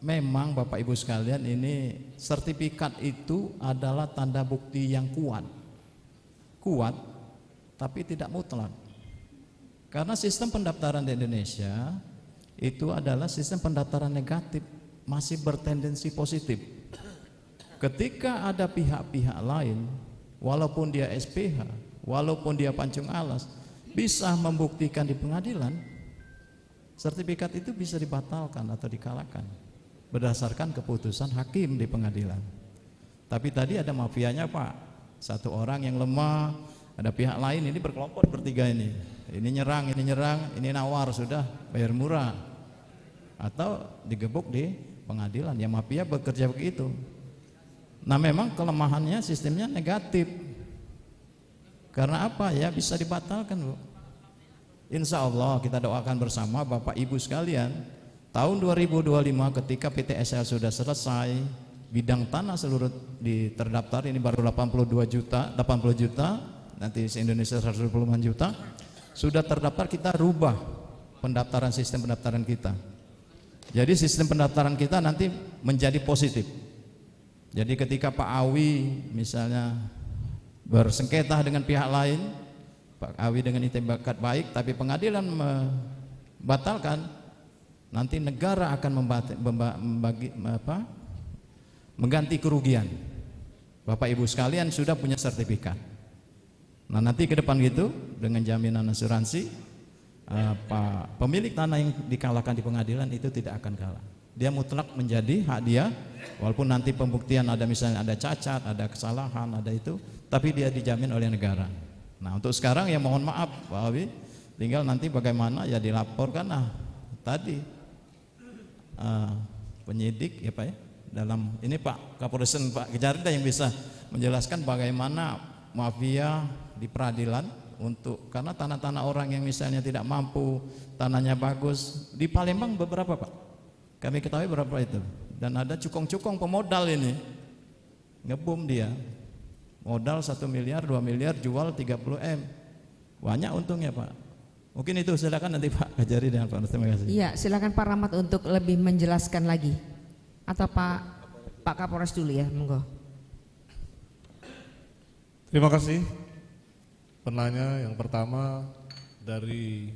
Memang Bapak Ibu sekalian, ini sertifikat itu adalah tanda bukti yang kuat. Kuat tapi tidak mutlak. Karena sistem pendaftaran di Indonesia itu adalah sistem pendaftaran negatif, masih bertendensi positif. ketika ada pihak-pihak lain, walaupun dia SPH, walaupun dia pancung alas, bisa membuktikan di pengadilan, sertifikat itu bisa dibatalkan atau dikalahkan berdasarkan keputusan hakim di pengadilan. Tapi tadi ada mafianya Pak, satu orang yang lemah, ada pihak lain, ini berkelompok bertiga ini nyerang, ini nawar, sudah bayar murah, atau digebuk di pengadilan. Ya mafia bekerja begitu. Nah memang kelemahannya sistemnya negatif. Karena apa? Ya bisa dibatalkan Bu. Insya Allah kita doakan bersama Bapak Ibu sekalian, tahun 2025 ketika PTSL sudah selesai, bidang tanah seluruh terdaftar ini baru 80 juta, nanti se-Indonesia 120 juta, sudah terdaftar, kita rubah pendaftaran, sistem pendaftaran kita. Jadi sistem pendaftaran kita nanti menjadi positif. Jadi ketika Pak Awi misalnya bersengketa dengan pihak lain, Pak Awi dengan itikat baik, tapi pengadilan membatalkan, nanti negara akan mengganti kerugian. Bapak Ibu sekalian sudah punya sertifikat. Nah nanti ke depan gitu dengan jaminan asuransi, pemilik tanah yang dikalahkan di pengadilan itu tidak akan kalah. Dia mutlak menjadi hak dia, walaupun nanti pembuktian ada misalnya ada cacat, ada kesalahan, ada itu, tapi dia dijamin oleh negara. Nah untuk sekarang ya mohon maaf Pak Awi, tinggal nanti bagaimana ya dilaporkan tadi penyidik ya Pak ya, dalam ini Pak Kapolres Pak Kejarida yang bisa menjelaskan bagaimana mafia di peradilan untuk, karena tanah-tanah orang yang misalnya tidak mampu, tanahnya bagus di Palembang beberapa Pak, kami ketahui berapa itu, dan ada cukong-cukong pemodal ini ngebum dia, modal 1 miliar 2 miliar jual 30 M, banyak untungnya Pak. Mungkin itu, silakan nanti Pak Kajari dan Pak. Terima kasih. Iya, silakan Pak Rahmat untuk lebih menjelaskan lagi, atau Pak Kapolres dulu ya, monggo. Terima kasih. Penanya yang pertama dari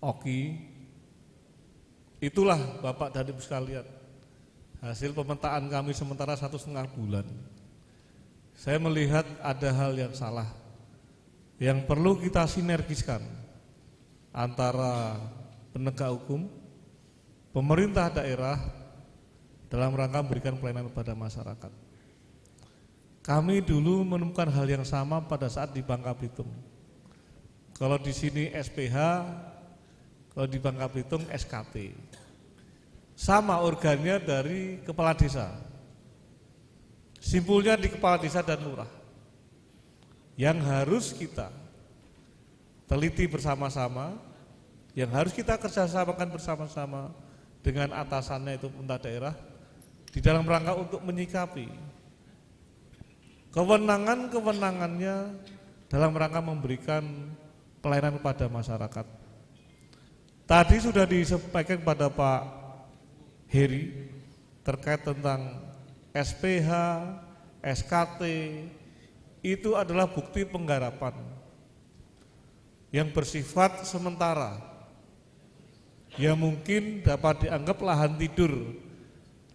Oki, itulah Bapak dan Ibu sekalian, hasil pemetaan kami sementara 1,5 bulan. Saya melihat ada hal yang salah, yang perlu kita sinergiskan antara penegak hukum, pemerintah daerah dalam rangka memberikan pelayanan kepada masyarakat. Kami dulu menemukan hal yang sama pada saat di Bangka Belitung. Kalau di sini SPH, kalau di Bangka Belitung SKT. Sama organnya dari kepala desa. Simpulnya di kepala desa dan lurah. Yang harus kita teliti bersama-sama, yang harus kita kerjasamakan bersama-sama dengan atasannya itu pemerintah daerah di dalam rangka untuk menyikapi kewenangannya dalam rangka memberikan pelayanan kepada masyarakat. Tadi sudah disampaikan kepada Pak Heri terkait tentang SPH, SKT, itu adalah bukti penggarapan yang bersifat sementara, yang mungkin dapat dianggap lahan tidur.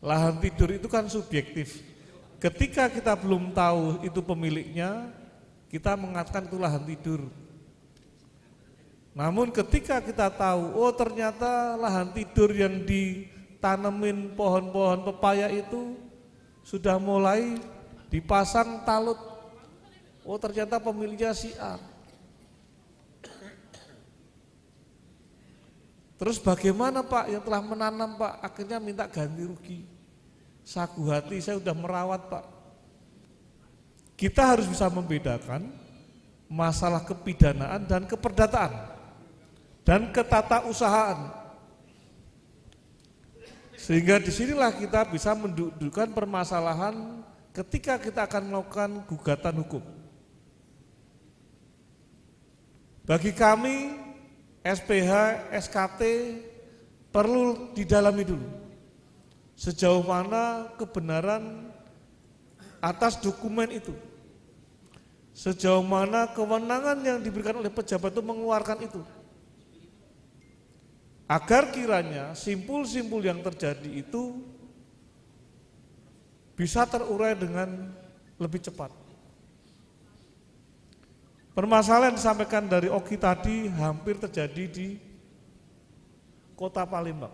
Lahan tidur itu kan subjektif. Ketika kita belum tahu itu pemiliknya, kita mengatakan itu lahan tidur. Namun ketika kita tahu, oh ternyata lahan tidur yang ditanemin pohon-pohon pepaya itu sudah mulai dipasang talut, oh ternyata pemiliknya si A. Terus bagaimana Pak yang telah menanam Pak, akhirnya minta ganti rugi. Saku hati saya sudah merawat Pak. Kita harus bisa membedakan masalah kepidanaan dan keperdataan dan ketatausahaan. Sehingga disinilah kita bisa mendudukkan permasalahan ketika kita akan melakukan gugatan hukum. Bagi kami SPH, SKT perlu didalami dulu. Sejauh mana kebenaran atas dokumen itu, sejauh mana kewenangan yang diberikan oleh pejabat itu mengeluarkan itu, agar kiranya simpul-simpul yang terjadi itu bisa terurai dengan lebih cepat. Permasalahan yang disampaikan dari Oki tadi hampir terjadi di Kota Palembang.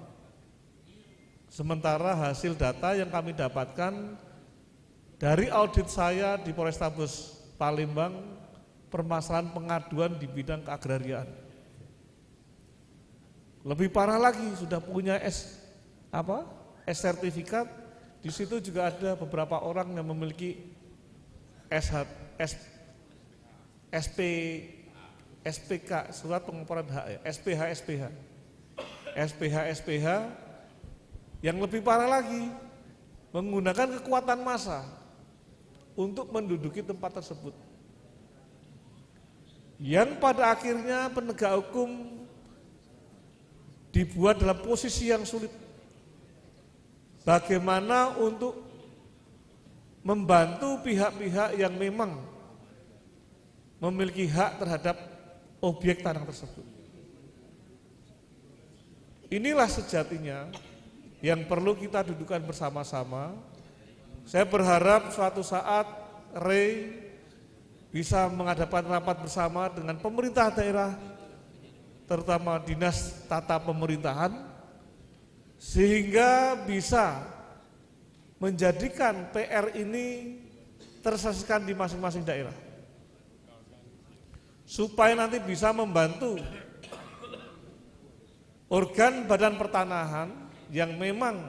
Sementara hasil data yang kami dapatkan dari audit saya di Polrestabes Palembang, permasalahan pengaduan di bidang keagrariaan. Lebih parah lagi, sudah punya S sertifikat, di situ juga ada beberapa orang yang memiliki SPK, surat pengembangan hak ya, SPH, yang lebih parah lagi, menggunakan kekuatan massa untuk menduduki tempat tersebut. Yang pada akhirnya penegak hukum dibuat dalam posisi yang sulit. Bagaimana untuk membantu pihak-pihak yang memang memiliki hak terhadap objek tanah tersebut. Inilah sejatinya yang perlu kita dudukan bersama-sama. Saya berharap suatu saat Ray bisa mengadakan rapat bersama dengan pemerintah daerah, terutama dinas tata pemerintahan, sehingga bisa menjadikan PR ini terselesaikan di masing-masing daerah, supaya nanti bisa membantu organ badan pertanahan yang memang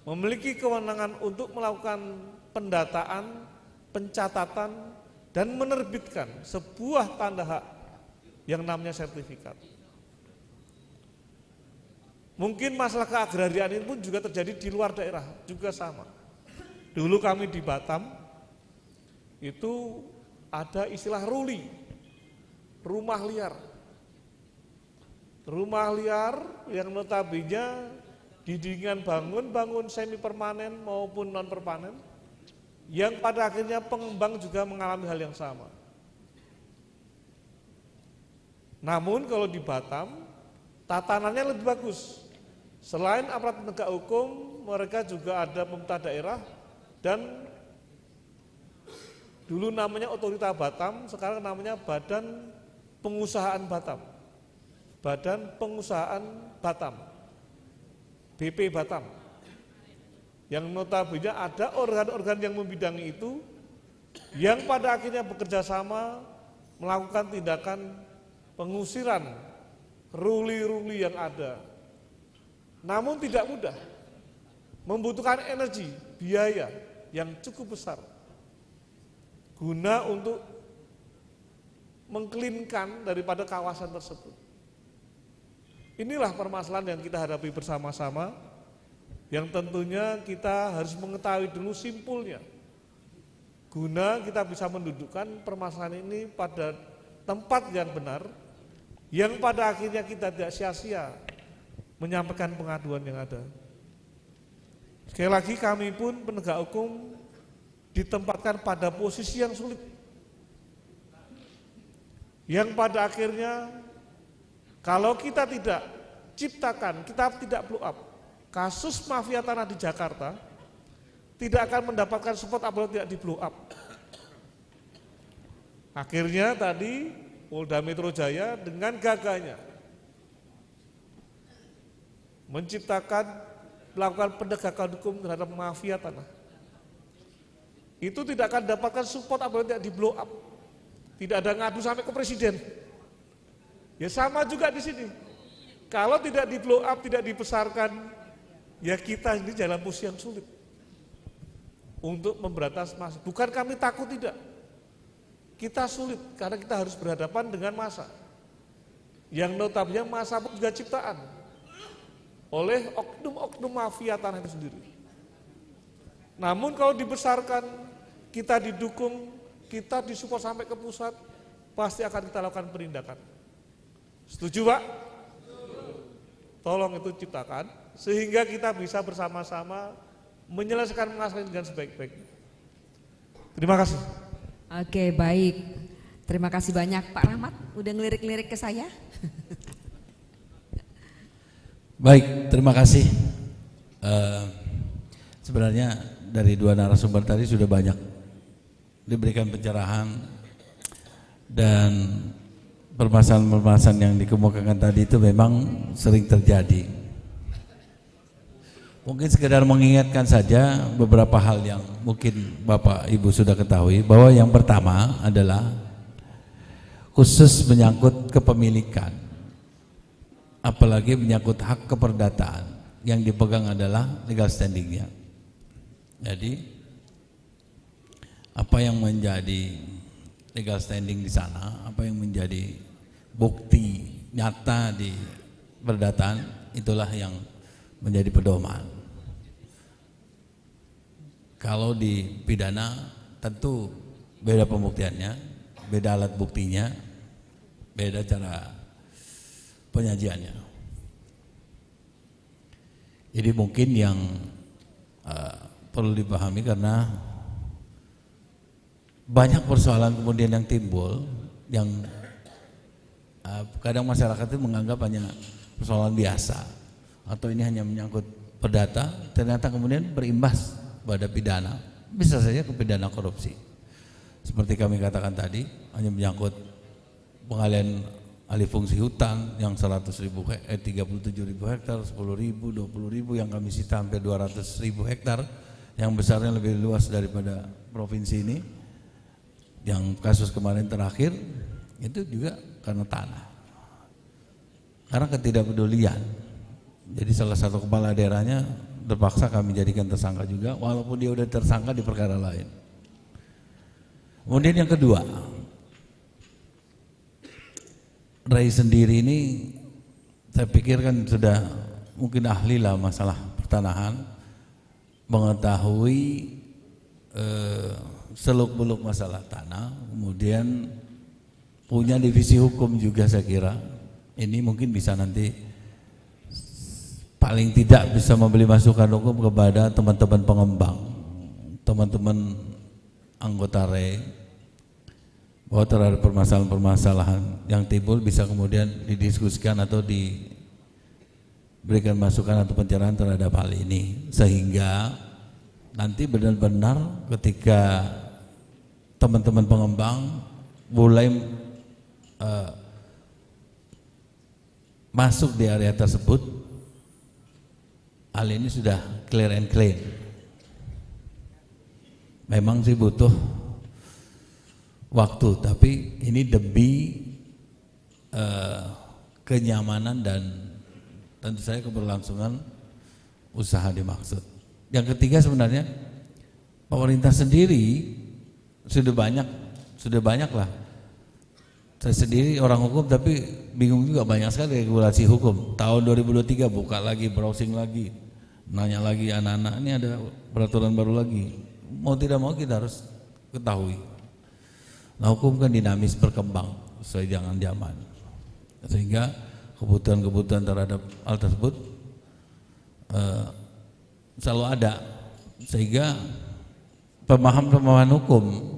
memiliki kewenangan untuk melakukan pendataan, pencatatan, dan menerbitkan sebuah tanda hak yang namanya sertifikat. Mungkin masalah keagrarian ini pun juga terjadi di luar daerah, juga sama. Dulu kami di Batam, itu ada istilah ruli, rumah liar. Rumah liar yang notabene didingan bangun semi permanen maupun non permanen, yang pada akhirnya pengembang juga mengalami hal yang sama. Namun kalau di Batam, tatanannya lebih bagus. Selain aparat penegak hukum, mereka juga ada pemerintah daerah dan dulu namanya Otorita Batam, sekarang namanya Badan Pengusahaan Batam. Badan Pengusahaan Batam, BP Batam, yang notabene ada organ-organ yang membidangi itu, yang pada akhirnya bekerja sama melakukan tindakan pengusiran ruli-ruli yang ada. Namun tidak mudah, membutuhkan energi, biaya yang cukup besar guna untuk mengklinkan daripada kawasan tersebut. Inilah permasalahan yang kita hadapi bersama-sama, yang tentunya kita harus mengetahui dulu simpulnya, guna kita bisa mendudukkan permasalahan ini pada tempat yang benar, yang pada akhirnya kita tidak sia-sia menyampaikan pengaduan yang ada. Sekali lagi, kami pun penegak hukum ditempatkan pada posisi yang sulit, yang pada akhirnya kalau kita tidak ciptakan, kita tidak blow up kasus mafia tanah di Jakarta, tidak akan mendapatkan support apabila tidak di blow up. Akhirnya tadi Polda Metro Jaya dengan gagahnya menciptakan, melakukan penegakan hukum terhadap mafia tanah. Itu tidak akan dapatkan support apabila tidak di blow up. Tidak ada ngadu sampai ke presiden. Ya sama juga di sini. Kalau tidak di blow up, tidak dibesarkan, ya kita ini dalam posisi yang sulit untuk memberantas massa. Bukan kami takut, tidak. Kita sulit karena kita harus berhadapan dengan massa. Yang notabene massa pun juga ciptaan oleh oknum-oknum mafia tanah itu sendiri. Namun kalau dibesarkan, kita didukung, kita disupport sampai ke pusat, pasti akan kita lakukan penindakan. Setuju, Pak? Tolong itu ciptakan, sehingga kita bisa bersama-sama menyelesaikan masalah ini dengan sebaik-baiknya. Terima kasih. Oke, baik. Terima kasih banyak Pak Rahmat, udah ngelirik-lirik ke saya. Baik, terima kasih. Sebenarnya dari dua narasumber tadi sudah banyak diberikan pencerahan, dan permasalahan-permasalahan yang dikemukakan tadi itu memang sering terjadi. Mungkin sekedar mengingatkan saja beberapa hal yang mungkin Bapak Ibu sudah ketahui, bahwa yang pertama adalah khusus menyangkut kepemilikan, apalagi menyangkut hak keperdataan, yang dipegang adalah legal standingnya. Jadi apa yang menjadi legal standing di sana, apa yang menjadi bukti nyata di perdataan, itulah yang menjadi pedoman. Kalau di pidana tentu beda pembuktiannya, beda alat buktinya, beda cara penyajiannya. Jadi mungkin yang perlu dipahami, karena banyak persoalan kemudian yang timbul, yang kadang masyarakat itu menganggap hanya persoalan biasa, atau ini hanya menyangkut perdata, ternyata kemudian berimbas pada pidana, bisa saja ke pidana korupsi. Seperti kami katakan tadi, hanya menyangkut pengalihan alih fungsi hutan yang 37.000 hektar, 10.000, 20.000, yang kami sita hampir 200.000 hektar, yang besarnya lebih luas daripada provinsi ini. Yang kasus kemarin terakhir itu juga karena tanah, karena ketidakpedulian. Jadi salah satu kepala daerahnya terpaksa kami jadikan tersangka juga, walaupun dia udah tersangka di perkara lain. Kemudian yang kedua, Ray sendiri ini saya pikir kan sudah mungkin ahli lah masalah pertanahan, mengetahui seluk-beluk masalah tanah, kemudian punya divisi hukum juga. Saya kira ini mungkin bisa nanti paling tidak bisa memberi masukan hukum kepada teman-teman pengembang, teman-teman anggota REI, bahwa terhadap permasalahan-permasalahan yang timbul bisa kemudian didiskusikan atau diberikan masukan atau pencerahan terhadap hal ini, sehingga nanti benar-benar ketika teman-teman pengembang mulai masuk di area tersebut, hal ini sudah clear and clean. Memang sih butuh waktu, tapi ini demi kenyamanan dan tentu saja keberlangsungan usaha dimaksud. Yang ketiga, sebenarnya pemerintah sendiri sudah banyak lah. Saya sendiri orang hukum tapi bingung juga, banyak sekali regulasi hukum. Tahun 2023 buka lagi, browsing lagi, nanya lagi anak-anak, ini ada peraturan baru lagi. Mau tidak mau kita harus ketahui. Nah, hukum kan dinamis, berkembang sesuai dengan zaman, sehingga kebutuhan-kebutuhan terhadap hal tersebut selalu ada, sehingga pemahaman hukum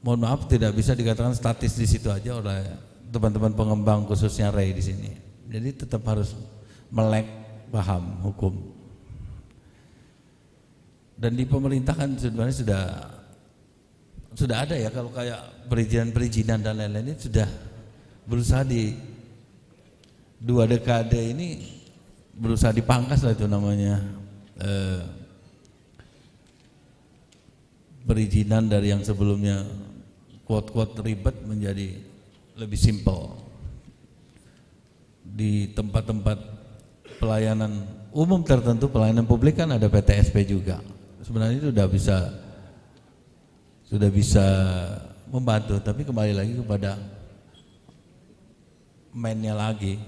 mohon maaf tidak bisa dikatakan statis di situ aja oleh teman-teman pengembang khususnya REI di sini. Jadi tetap harus melek paham hukum. Dan di pemerintah kan sebenarnya sudah ada ya, kalau kayak perizinan dan lain-lain ini sudah berusaha di 2 dekade ini berusaha dipangkas lah itu namanya perizinan dari yang sebelumnya quote-quote ribet menjadi lebih simpel. Di tempat-tempat pelayanan umum tertentu, pelayanan publik kan ada PTSP juga. Sebenarnya itu sudah bisa membantu, tapi kembali lagi kepada mainnya lagi,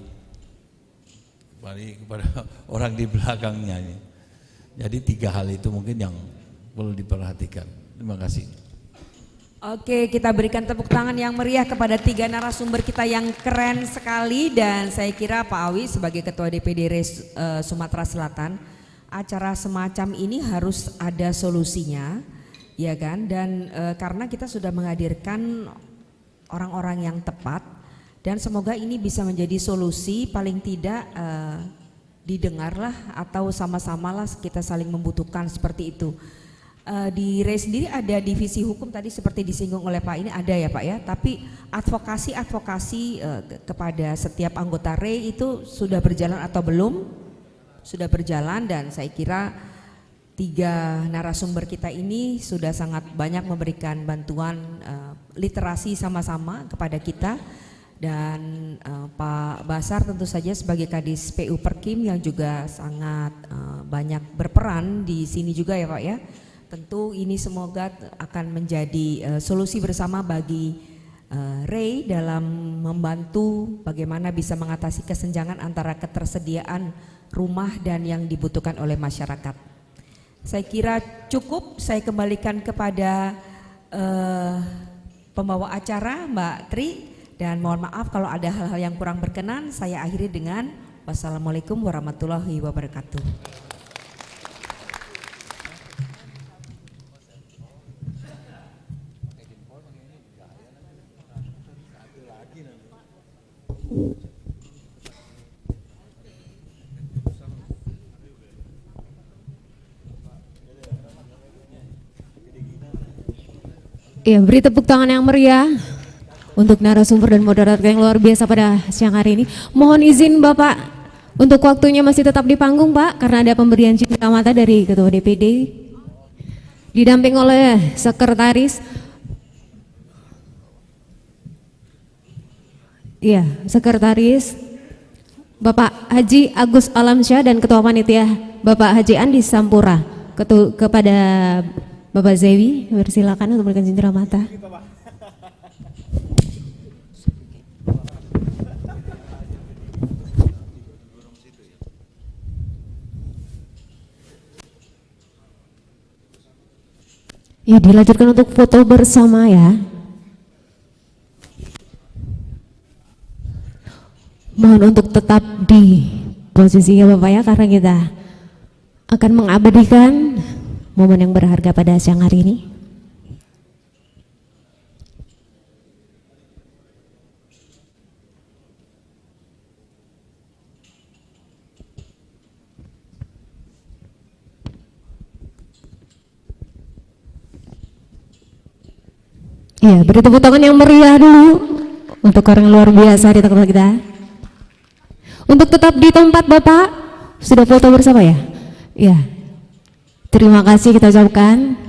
kembali kepada orang di belakangnya. Jadi 3 hal itu mungkin yang perlu diperhatikan. Terima kasih. Oke, kita berikan tepuk tangan yang meriah kepada 3 narasumber kita yang keren sekali. Dan saya kira Pak Awi sebagai Ketua DPD REI Sumatera Selatan, acara semacam ini harus ada solusinya, ya kan? Dan karena kita sudah menghadirkan orang-orang yang tepat, dan semoga ini bisa menjadi solusi paling tidak didengarlah atau sama-samalah kita saling membutuhkan seperti itu. Di REI sendiri ada divisi hukum tadi seperti disinggung oleh Pak ini ada ya Pak ya, tapi advokasi kepada setiap anggota REI itu sudah berjalan atau belum? Sudah berjalan, dan saya kira 3 narasumber kita ini sudah sangat banyak memberikan bantuan literasi sama-sama kepada kita, dan Pak Basar tentu saja sebagai Kadis PU Perkim yang juga sangat banyak berperan di sini juga ya Pak ya. Tentu ini semoga akan menjadi solusi bersama bagi REI dalam membantu bagaimana bisa mengatasi kesenjangan antara ketersediaan rumah dan yang dibutuhkan oleh masyarakat. Saya kira cukup, saya kembalikan kepada pembawa acara Mbak Tri, dan mohon maaf kalau ada hal-hal yang kurang berkenan. Saya akhiri dengan wassalamualaikum warahmatullahi wabarakatuh. Ya, beri tepuk tangan yang meriah untuk narasumber dan moderator yang luar biasa pada siang hari ini. Mohon izin Bapak untuk waktunya masih tetap di panggung Pak, karena ada pemberian cindera mata dari Ketua DPD didamping oleh Sekretaris. Iya, Sekretaris Bapak Haji Agus Alamsyah dan Ketua Panitia Bapak Haji Andi Sampura. Kepada Bapak Zewi, bersilakan untuk memberikan cindera mata. Ya, dilanjutkan untuk foto bersama ya. Mohon untuk tetap di posisi ya Bapak ya, karena kita akan mengabadikan momen yang berharga pada siang hari ini. Iya, beri tepuk tangan yang meriah dulu untuk orang yang luar biasa di tengah kita. Untuk tetap di tempat Bapak, sudah foto bersama ya? Iya. Terima kasih kita ucapkan.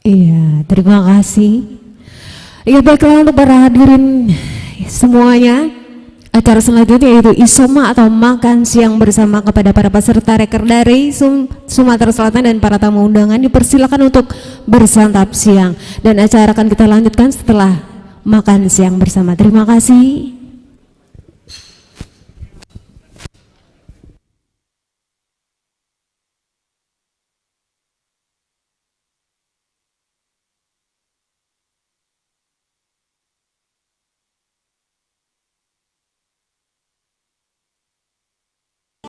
Iya, terima kasih. Ya, baiklah untuk para hadirin semuanya, acara selanjutnya yaitu isoma atau makan siang bersama kepada para peserta Rekerda REI Sumatera Selatan dan para tamu undangan dipersilakan untuk bersantap siang, dan acara akan kita lanjutkan setelah makan siang bersama. Terima kasih.